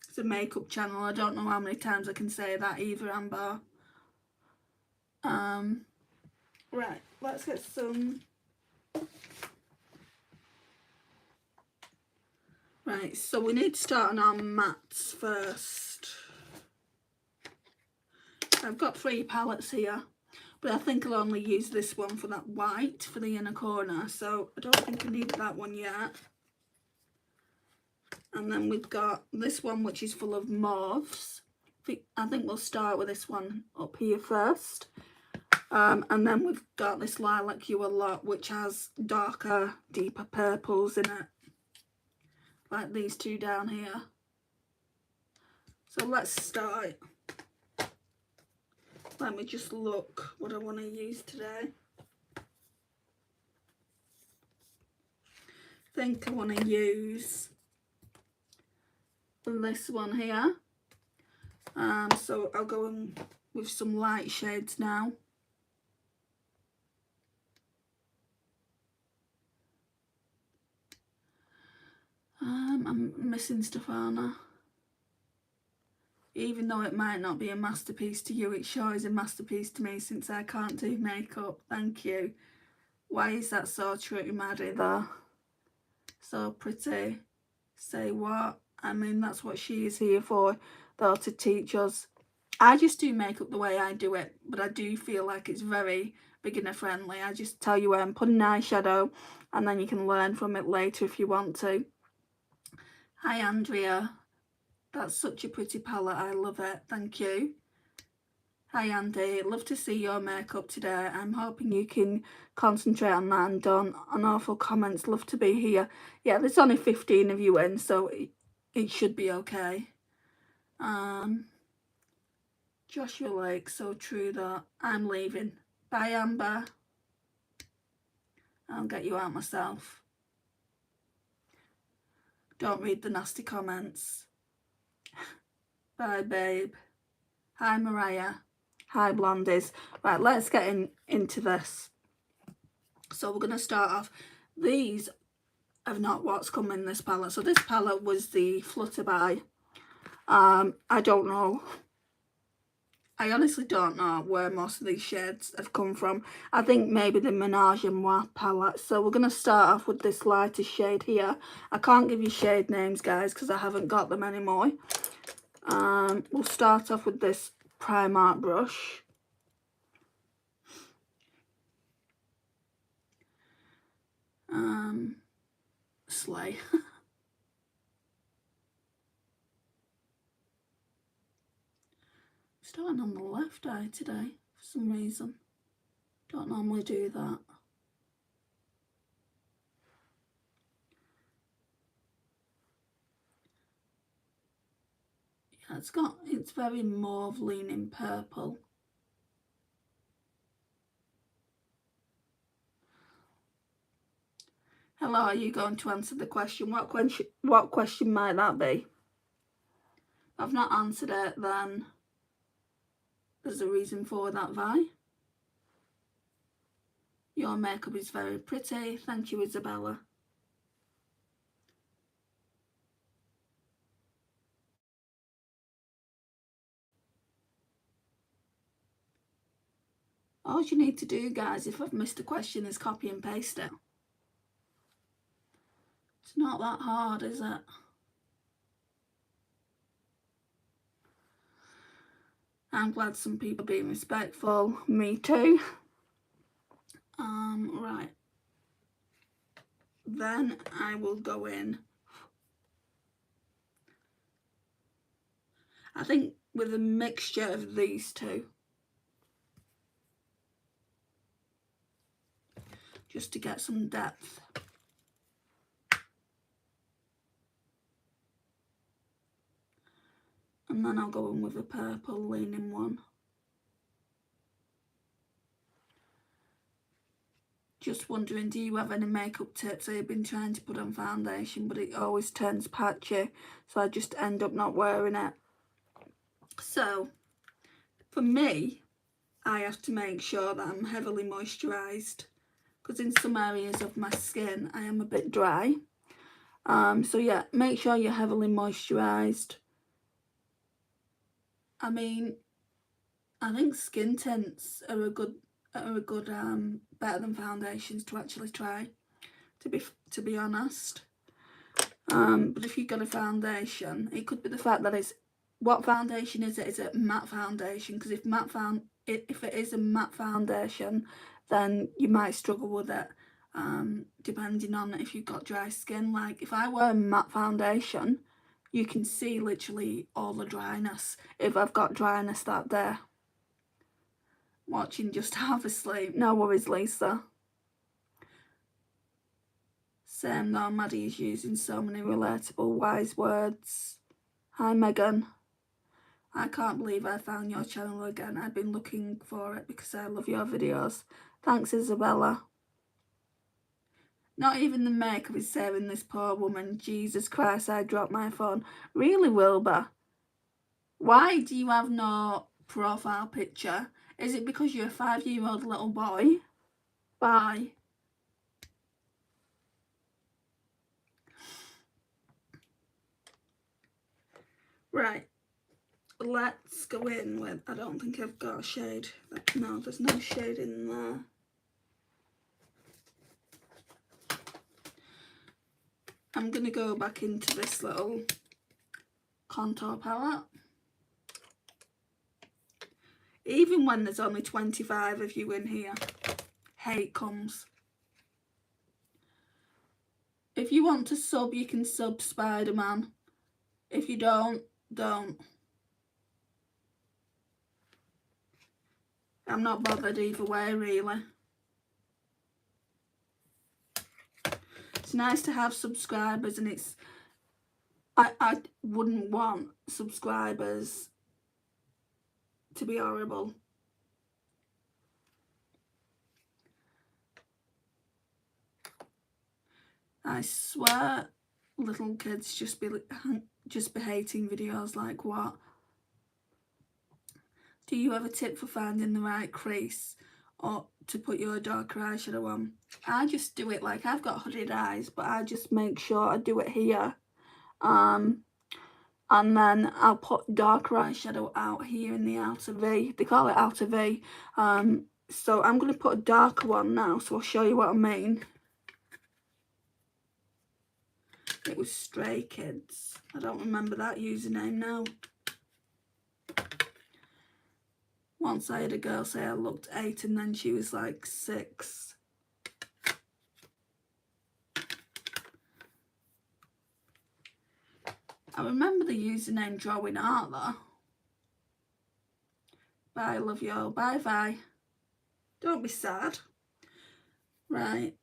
Speaker 1: It's a makeup channel. I don't know how many times I can say that either, Amber. Right, let's get some. Right, so we need to start on our mattes first. I've got 3 palettes here, but I think I'll only use this one for that white for the inner corner, so I don't think I need that one yet. And then we've got this one, which is full of mauves. I think we'll start with this one up here first. And then we've got this Lilac You A Lot, which has darker, deeper purples in it. Like these two down here. So let's start. Let me just look what I want to use today. I think I want to use this one here. So I'll go in with some light shades now. I'm missing stuff, aren't I? Even though it might not be a masterpiece to you, it sure is a masterpiece to me since I can't do makeup. Thank you. Why is that so true, Maddie, though? So pretty. Say what? I mean, that's what she is here for, though, to teach us. I just do makeup the way I do it, but I do feel like it's very beginner friendly. I just tell you where I'm putting eyeshadow, and then you can learn from it later if you want to. Hi, Andrea. That's such a pretty palette. I love it. Thank you. Hi, Andy. Love to see your makeup today. I'm hoping you can concentrate on that and don't on awful comments. Love to be here. Yeah, there's only 15 of you in, so it should be okay. Joshua Lake, so true though. I'm leaving. Bye, Amber. I'll get you out myself. Don't read the nasty comments. Bye, babe. Hi, Mariah. Hi, Blondies. Right, let's get into this. So we're going to start off. These are not what's come in this palette. So this palette was the Flutterby. I don't know. I honestly don't know where most of these shades have come from. I think maybe the Ménage à Moi palette. So we're going to start off with this lighter shade here. I can't give you shade names, guys, because I haven't got them anymore. We'll start off with this Primark brush. Slay. Starting on the left eye today for some reason. Don't normally do that. Yeah, it's very mauve leaning purple. Hello, are you going to answer the question? What question might that be? If I've not answered it, then there's a reason for that, Vi. Your makeup is very pretty. Thank you, Isabella. All you need to do, guys, if I've missed a question, is copy and paste it. It's not that hard, is it? I'm glad some people are being respectful. Me too. Right. Then I will go in, I think, with a mixture of these two. Just to get some depth. And then I'll go in with a purple leaning one. Just wondering, do you have any makeup tips? I've been trying to put on foundation, but it always turns patchy, so I just end up not wearing it. So, for me, I have to make sure that I'm heavily moisturised, because in some areas of my skin, I am a bit dry. So yeah, make sure you're heavily moisturised. I mean, I think skin tints are a good better than foundations to actually try, to be honest. But if you've got a foundation, it could be the fact that it's, what foundation is it? Is it matte foundation? Because if it is a matte foundation, then you might struggle with it, depending on if you've got dry skin. Like if I wear a matte foundation, you can see literally all the dryness if I've got dryness that day. Watching just half asleep. No worries, Lisa. Same though, Maddie is using so many relatable wise words. Hi Megan. I can't believe I found your channel again. I've been looking for it because I love your videos. Thanks, Isabella. Not even the makeup is saving this poor woman. Jesus Christ, I dropped my phone. Really, Wilbur? Why do you have no profile picture? Is it because you're a 5-year-old little boy? Bye. Right. Let's go in with, I don't think I've got a shade. No, there's no shade in there. I'm going to go back into this little contour palette. Even when there's only 25 of you in here, hate comes. If you want to sub, you can sub Spider-Man. If you don't, don't. I'm not bothered either way, really. It's nice to have subscribers, and it's... I wouldn't want subscribers to be horrible. I swear little kids just be hating videos like what? Do you have a tip for finding the right crease or to put your darker eyeshadow on? I just do it like, I've got hooded eyes, but I just make sure I do it here. And then I'll put darker eyeshadow out here in the outer V. They call it outer V. So I'm going to put a darker one now, so I'll show you what I mean. It was Stray Kids. I don't remember that username now. Once I had a girl say I looked 8 and then she was like 6. I remember the username Drawing Art though. Bye, love you all. Bye, bye. Don't be sad. Right.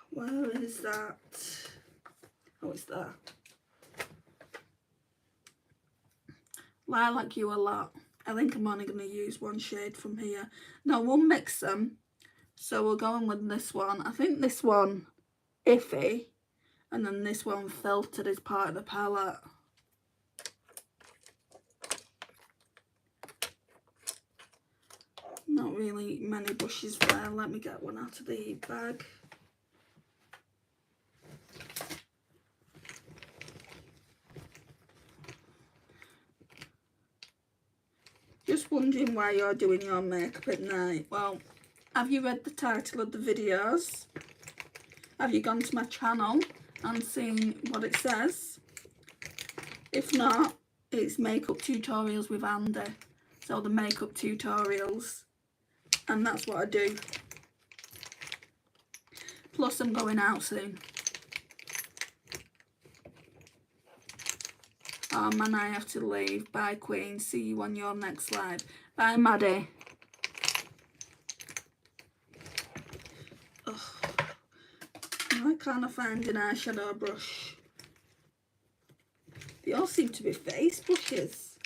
Speaker 1: Where is that? Oh, it's there. Lilac You a lot. I think I'm only going to use one shade from here. No, we'll mix them. So we're going with this one. I think this one, iffy. And then this one filtered as part of the palette. Not really many brushes there. Let me get one out of the bag. Just wondering why you're doing your makeup at night. Well, have you read the title of the videos? Have you gone to my channel and seen what it says? If not, it's makeup tutorials with Andy. So the makeup tutorials. And that's what I do. Plus I'm going out soon. Oh man, I have to leave. Bye Queen. See you on your next live. Bye Maddie. Ugh. Why can't I find an eyeshadow brush? They all seem to be face brushes.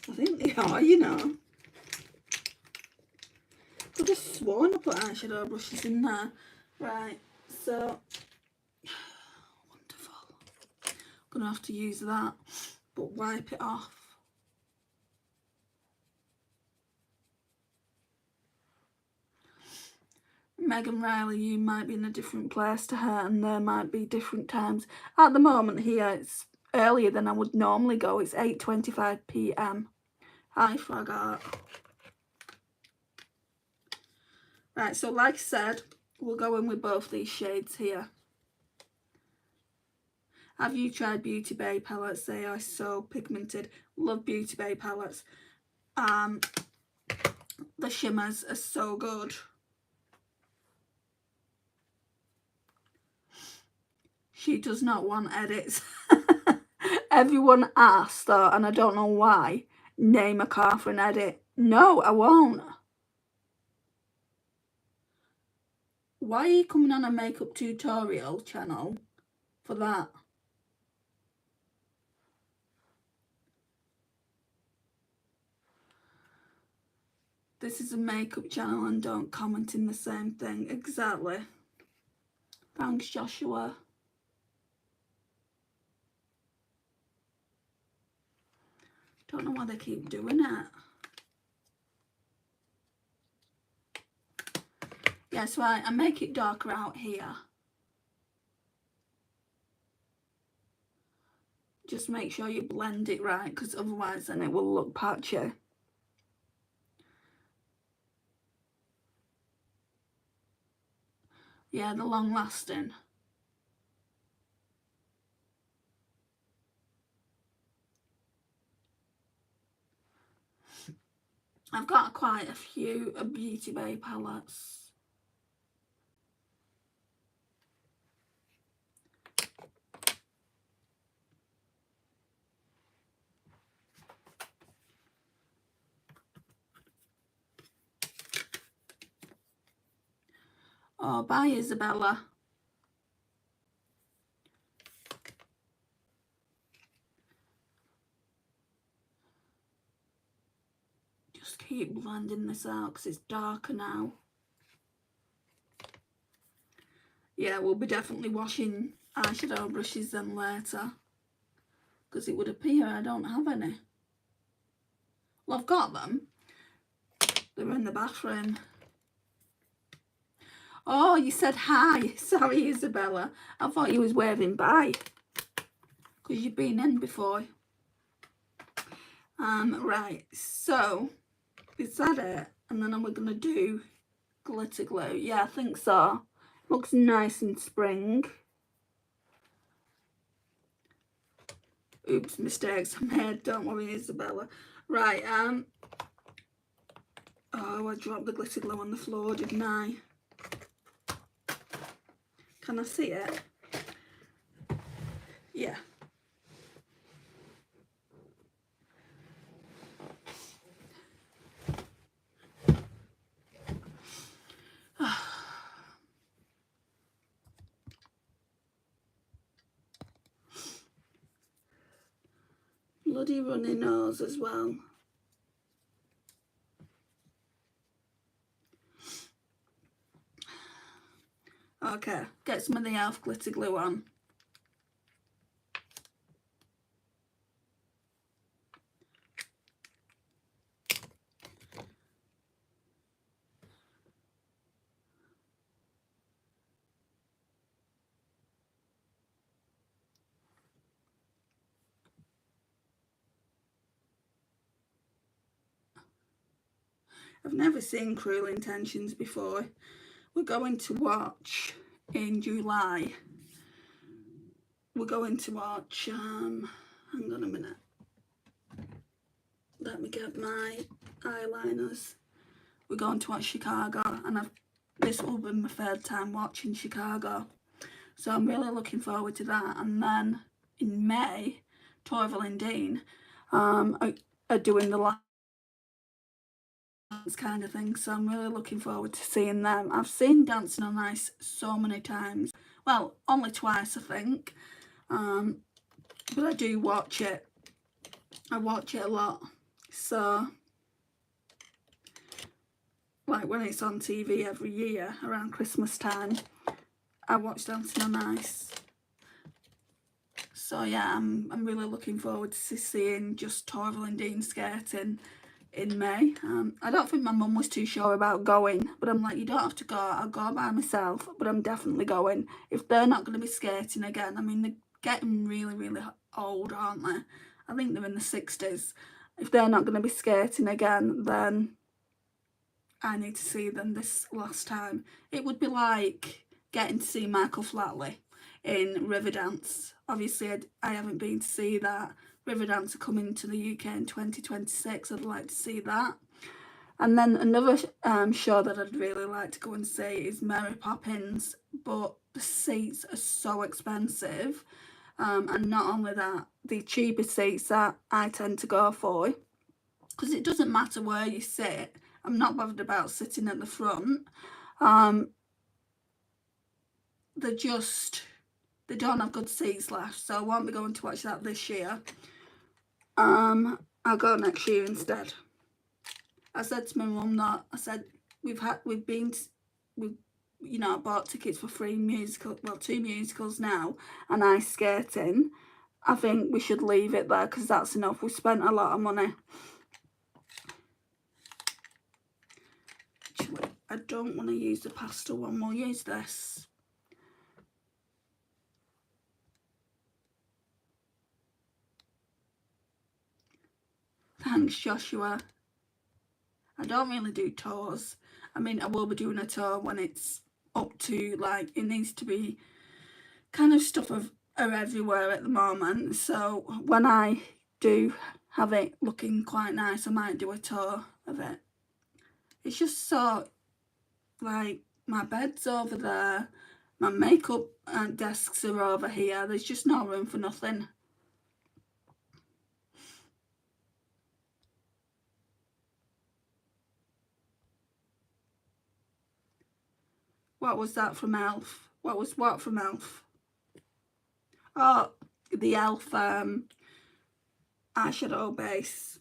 Speaker 1: I think they are, you know. I could have sworn I put eyeshadow brushes in there. Right, so wonderful. I'm gonna have to use that, but wipe it off. Megan Riley, you might be in a different place to her and there might be different times. At the moment here, it's earlier than I would normally go. It's 8:25 p.m. Hi, Frog Art. Right, so like I said, we'll go in with both these shades here. Have you tried Beauty Bay palettes? They are so pigmented. Love Beauty Bay palettes. The shimmers are so good. She does not want edits. Everyone asked, though, and I don't know why, name a car for an edit. No, I won't. Why are you coming on a makeup tutorial channel for that? This is a makeup channel and don't comment in the same thing. Exactly. Thanks, Joshua. Don't know why they keep doing it. Yeah, so I make it darker out here. Just make sure you blend it right, because otherwise then it will look patchy. Yeah, the long lasting. I've got quite a few Beauty Bay palettes. Oh, bye, Isabella. Just keep blending this out because it's darker now. Yeah, we'll be definitely washing eyeshadow brushes then later, because it would appear I don't have any. Well, I've got them. They're in the bathroom. Oh, you said hi. Sorry, Isabella. I thought you was waving bye, because you've been in before. Right, so is that it? And then we're going to do glitter glue. Yeah, I think so. Looks nice and spring. Oops, mistakes I made. Don't worry, Isabella. Right, oh, I dropped the glitter glue on the floor, didn't I? Can I see it? Yeah. Bloody runny nose as well. Okay, get some of the e.l.f. glitter glue on. I've never seen Cruel Intentions before. We're going to watch in July. We're going to watch, hang on a minute. Let me get my eyeliners. We're going to watch Chicago, and this will be my third time watching Chicago. So I'm really looking forward to that. And then in May, Torval and Dean are doing the last kind of thing. So I'm really looking forward to seeing them. I've seen Dancing on Ice so many times. Well, only twice, I think. But I do watch it. I watch it a lot. So, like when it's on TV every year around Christmas time, I watch Dancing on Ice. So yeah, I'm really looking forward to seeing just Torval and Dean skating in May. I don't think my mum was too sure about going, but I'm like, you don't have to go. I'll go by myself, but I'm definitely going. If they're not going to be skating again, I mean, they're getting really, really old, aren't they? I think they're in the 60s. If they're not going to be skating again, then I need to see them this last time. It would be like getting to see Michael Flatley in Riverdance. Obviously, I haven't been to see that. Riverdance are coming to the UK in 2026. I'd like to see that. And then another show that I'd really like to go and see is Mary Poppins, but the seats are so expensive. And not only that, the cheaper seats that I tend to go for, because it doesn't matter where you sit. I'm not bothered about sitting at the front. They don't have good seats left, so I won't be going to watch that this year. I'll go next year instead. I said to my mum that, I said, we've bought tickets for 2 musicals now, and ice skating. I think we should leave it there because that's enough. We spent a lot of money. Actually, I don't want to use the pastel one. We'll use this. Thanks, Joshua. I don't really do tours. I mean, I will be doing a tour when it's up to, like, it needs to be kind of stuff are everywhere at the moment. So when I do have it looking quite nice, I might do a tour of it. It's just so, like, my bed's over there, my makeup desks are over here. There's just no room for nothing. What was that from Elf? What was what from Elf? Oh, the Elf eyeshadow base.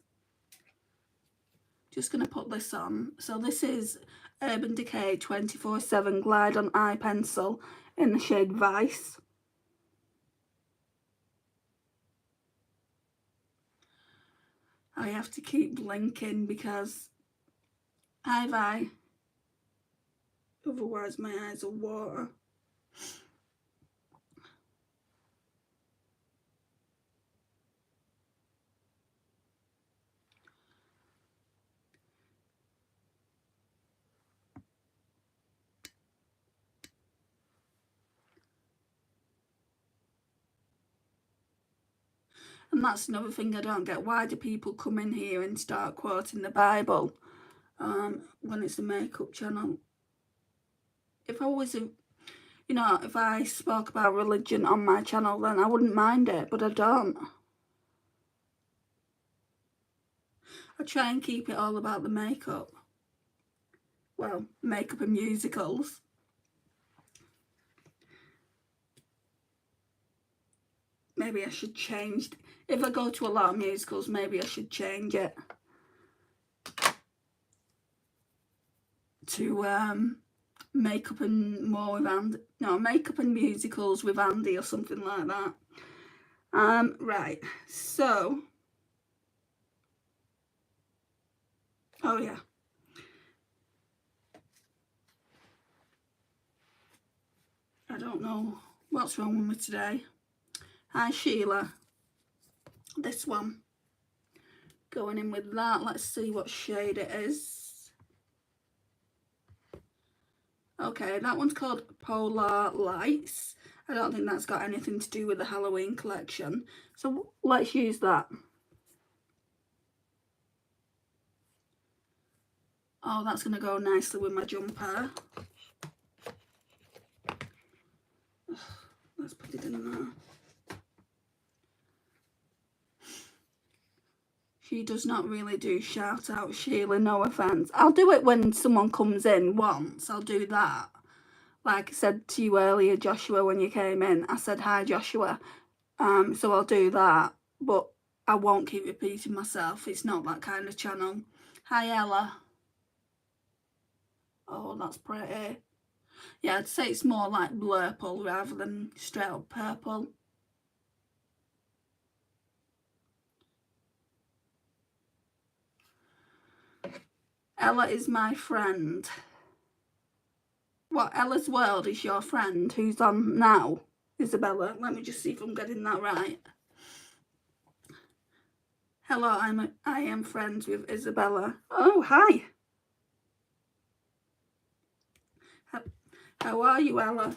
Speaker 1: Just going to put this on. So this is Urban Decay 24/7 Glide on Eye Pencil in the shade Vice. I have to keep blinking because otherwise my eyes will water. And that's another thing I don't get. Why do people come in here and start quoting the Bible when it's a makeup channel? If I was if I spoke about religion on my channel, then I wouldn't mind it, but I don't. I try and keep it all about the makeup. Well, makeup and musicals. Maybe I should change. If I go to a lot of musicals, maybe I should change it to makeup and more with Andy. No, makeup and musicals with Andy or something like that. Right, so, oh yeah. I don't know what's wrong with me today. Hi Sheila. This one. Going in with that. Let's see what shade it is. Okay, that one's called Polar Lights. I don't think that's got anything to do with the Halloween collection. So let's use that. Oh, that's going to go nicely with my jumper. Let's put it in there. She does not really do shout out, Sheila, no offence. I'll do it when someone comes in once. I'll do that. Like I said to you earlier, Joshua, when you came in, I said, hi, Joshua. So I'll do that. But I won't keep repeating myself. It's not that kind of channel. Hi, Ella. Oh, that's pretty. Yeah, I'd say it's more like blurple rather than straight up purple. Ella is my friend. What, Ella's World is your friend who's on now? Isabella, let me just see if I'm getting that right. Hello, I am friends with Isabella. Oh, hi. How are you, Ella?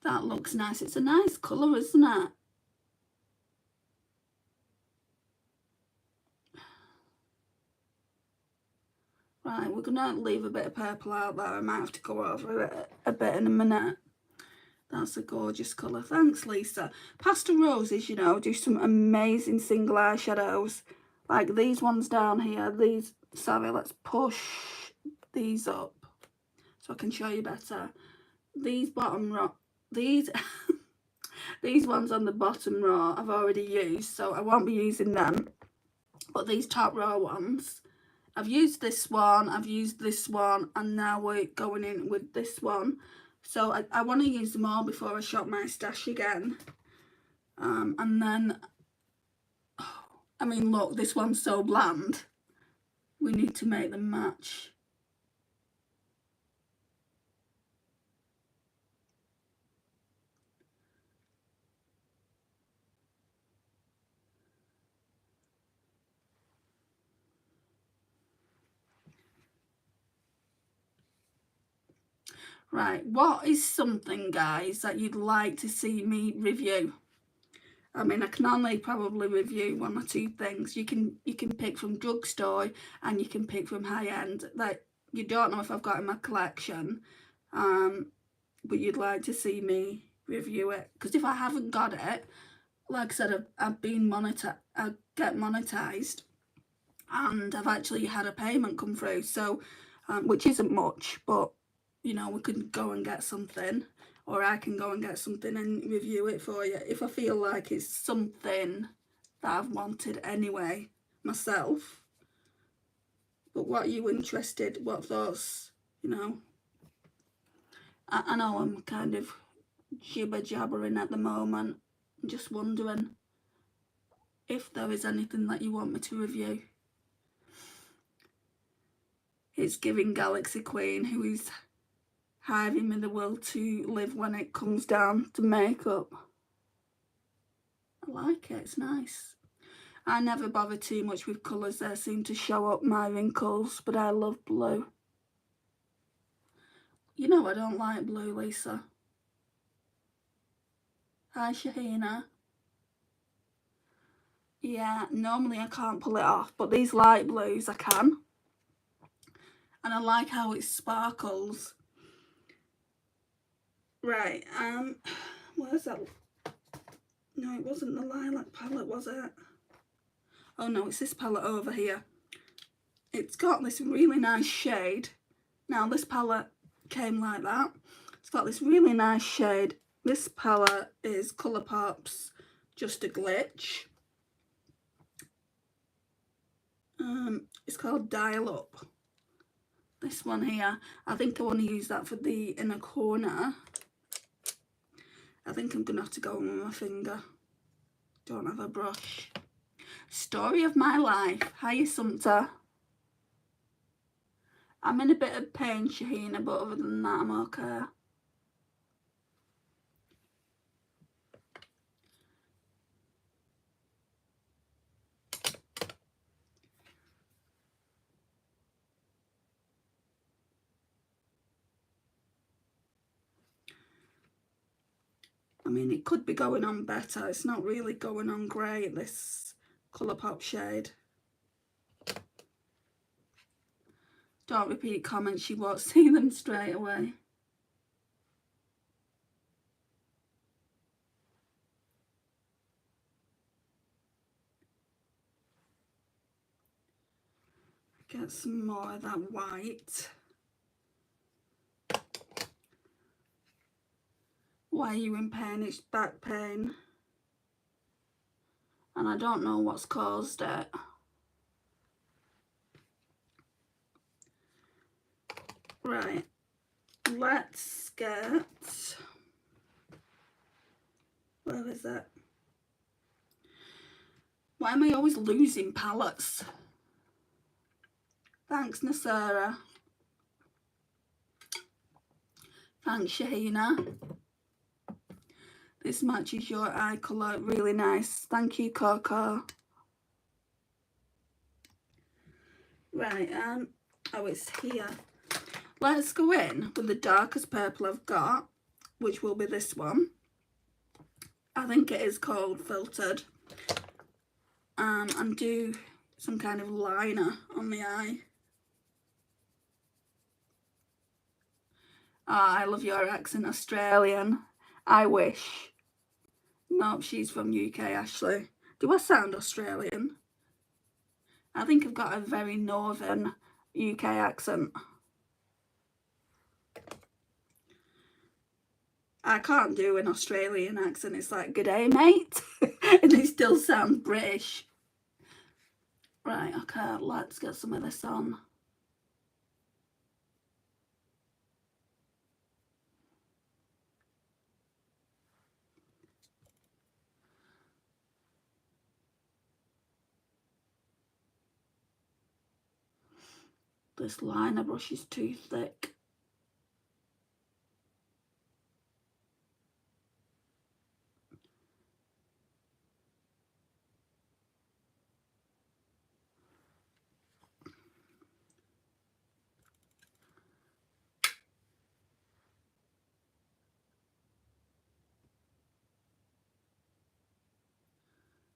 Speaker 1: That looks nice. It's a nice colour, isn't it? Right, we're gonna leave a bit of purple out there. I might have to go over it a bit in a minute. That's a gorgeous colour. Thanks, Lisa. Pastel Roses, you know, do some amazing single eyeshadows. Like these ones down here. These, sorry, let's push these up so I can show you better. These bottom row, these these ones on the bottom row I've already used, so I won't be using them. But these top row ones, I've used this one, I've used this one, and now we're going in with this one. So I want to use them all before I shop my stash again. And then, I mean, look, this one's so bland. We need to make them match. Right, what is something, guys, that you'd like to see me review? I mean, I can only probably review one or two things. You can pick from drugstore and you can pick from high end. Like, you don't know if I've got in my collection, but you'd like to see me review it. Because if I haven't got it, like I said, I've been I get monetized, and I've actually had a payment come through. So, which isn't much, but you know, we can go and get something, or I can go and get something and review it for you if I feel like it's something that I've wanted anyway myself. But what are you interested? What thoughts? You know, I know I'm kind of jibber jabbering at the moment. I'm just wondering if there is anything that you want me to review. It's giving Galaxy Queen, who is hiving me the will to live when it comes down to makeup. I like it, it's nice. I never bother too much with colours, they seem to show up my wrinkles, but I love blue. You know I don't like blue, Lisa. Hi, Shahina. Yeah, normally I can't pull it off, but these light blues I can. And I like how it sparkles. Right, where's that? No, it wasn't the lilac palette, was it? Oh no, it's this palette over here. It's got this really nice shade. Now this palette came like that. It's got this really nice shade. This palette is Colourpop's Just a Glitch. It's called Dial Up. This one here, I think I want to use that for the inner corner. I think I'm going to have to go in with my finger. Don't have a brush. Story of my life. Hiya, Sumter. I'm in a bit of pain, Shahina, but other than that, I'm okay. I mean, it could be going on better. It's not really going on great, this Colourpop shade. Don't repeat comments, you won't see them straight away. Get some more of that white. Why are you in pain? It's back pain. And I don't know what's caused it. Right, let's get... Where is it? Why am I always losing palettes? Thanks, Nasara. Thanks, Shahina. This matches your eye colour really nice. Thank you, Coco. Right, oh, it's here. Let's go in with the darkest purple I've got, which will be this one. I think it is called Filtered. And do some kind of liner on the eye. I love your accent, Australian. I wish. Nope, she's from UK, Ashley. Do I sound Australian? I think I've got a very northern UK accent. I can't do an Australian accent. It's like, good day, mate. And it still sounds British. Right, okay, let's get some of this on. This liner brush is too thick.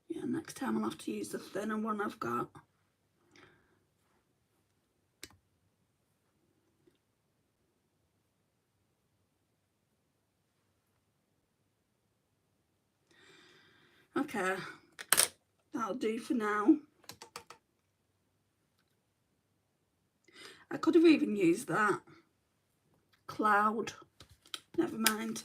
Speaker 1: Yeah, next time I'll have to use the thinner one I've got. Okay, that'll do for now. I could have even used that cloud. Never mind.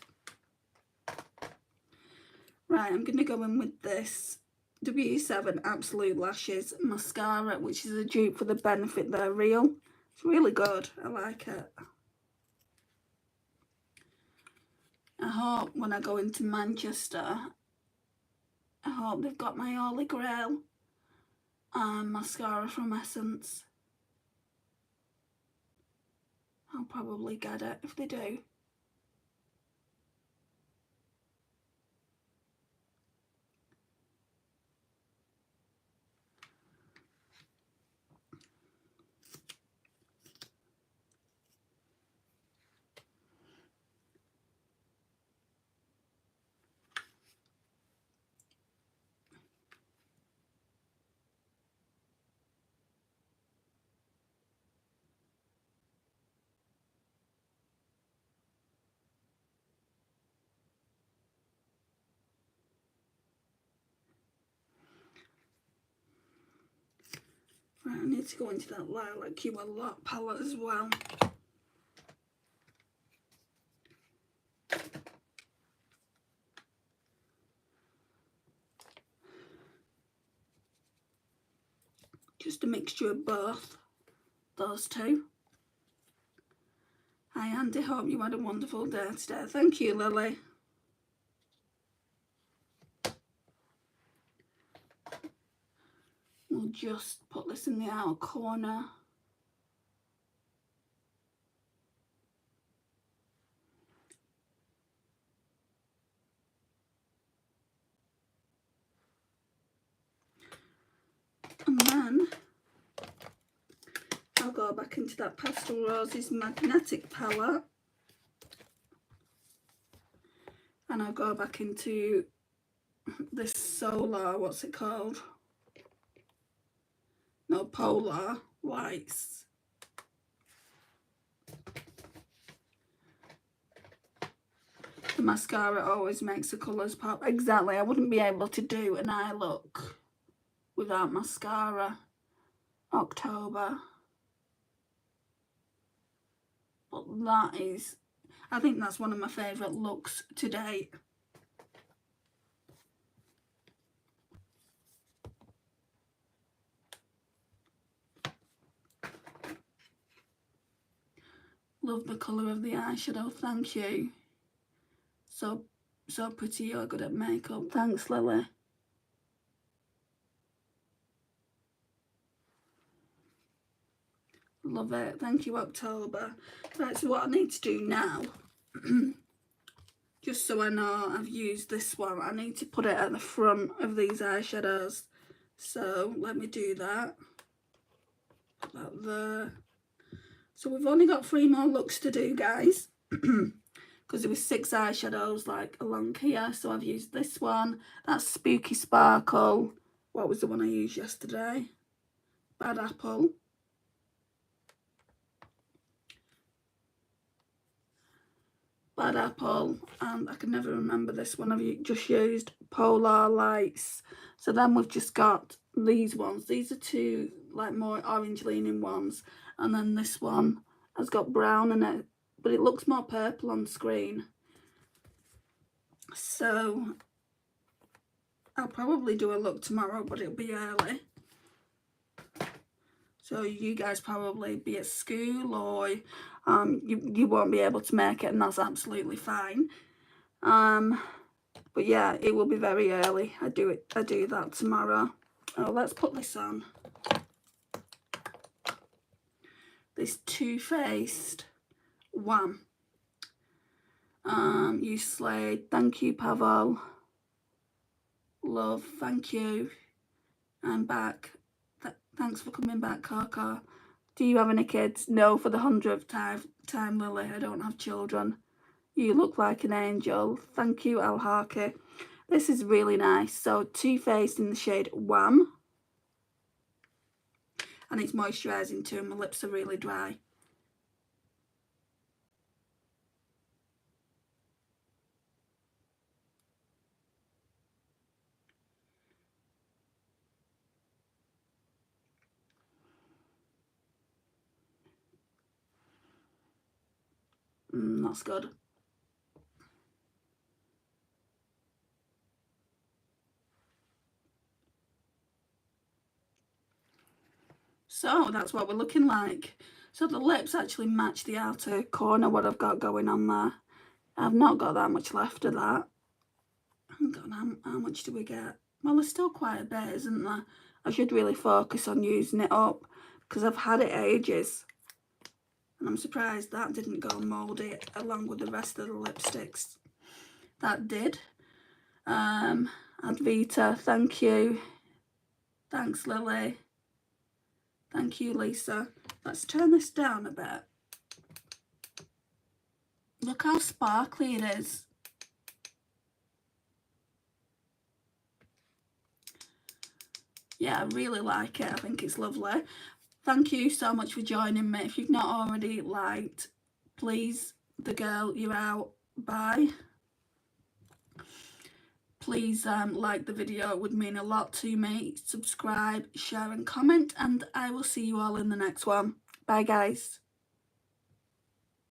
Speaker 1: Right, I'm going to go in with this W7 Absolute Lashes mascara, which is a dupe for the Benefit They're Real. It's really good. I like it. I hope when I go into Manchester, I hope they've got my Holy Grail mascara from Essence. I'll probably get it if they do. Right, I need to go into that Lilac You A Lot palette as well. Just a mixture of both those two. Hi Andy, hope you had a wonderful day today. Thank you, Lily. We'll just put this in the outer corner. And then I'll go back into that Pastel Roses Magnetic palette. And I'll go back into this Solar, what's it called? No, Polar Whites. The mascara always makes the colours pop. Exactly, I wouldn't be able to do an eye look without mascara. October. But that is, I think that's one of my favourite looks to date. Love the colour of the eyeshadow, thank you. So pretty, you're good at makeup. Thanks, Lily. Love it. Thank you, October. Right, so what I need to do now, just so I know I've used this one, I need to put it at the front of these eyeshadows. So let me do that. Put that there. So we've only got 3 more looks to do, guys. Because there was 6 eyeshadows like along here. So I've used this one. That's Spooky Sparkle. What was the one I used yesterday? Bad Apple. Bad Apple, and I can never remember this one I've just used, Polar Lights. So then we've just got these ones. These are two like more orange leaning ones, and then this one has got brown in it, but it looks more purple on screen. So I'll probably do a look tomorrow, but it'll be early. So you guys probably be at school, or you won't be able to make it, and that's absolutely fine. But yeah, it will be very early. I do that tomorrow. Oh, let's put this on. This Too Faced Wham. You slayed. Thank you, Pavel. Love, thank you. I'm back. Thanks for coming back, Coco. Do you have any kids? No, for the 100th time, Lily. I don't have children. You look like an angel. Thank you, Al Harkey. This is really nice. So Too Faced in the shade Wham. And it's moisturising too. My lips are really dry. That's good. So that's what we're looking like. So the lips actually match the outer corner, what I've got going on there. I've not got that much left of that. Hang on, how much do we get? Well, there's still quite a bit, isn't there? I should really focus on using it up, because I've had it ages. And I'm surprised that didn't go mouldy along with the rest of the lipsticks. That did. Advita, thank you. Thanks, Lily. Thank you, Lisa. Let's turn this down a bit. Look how sparkly it is. Yeah, I really like it. I think it's lovely. Thank you so much for joining me. If you've not already liked, please, the girl, you're out. Bye. Please like the video. It would mean a lot to me. Subscribe, share and comment, and I will see you all in the next one. Bye, guys.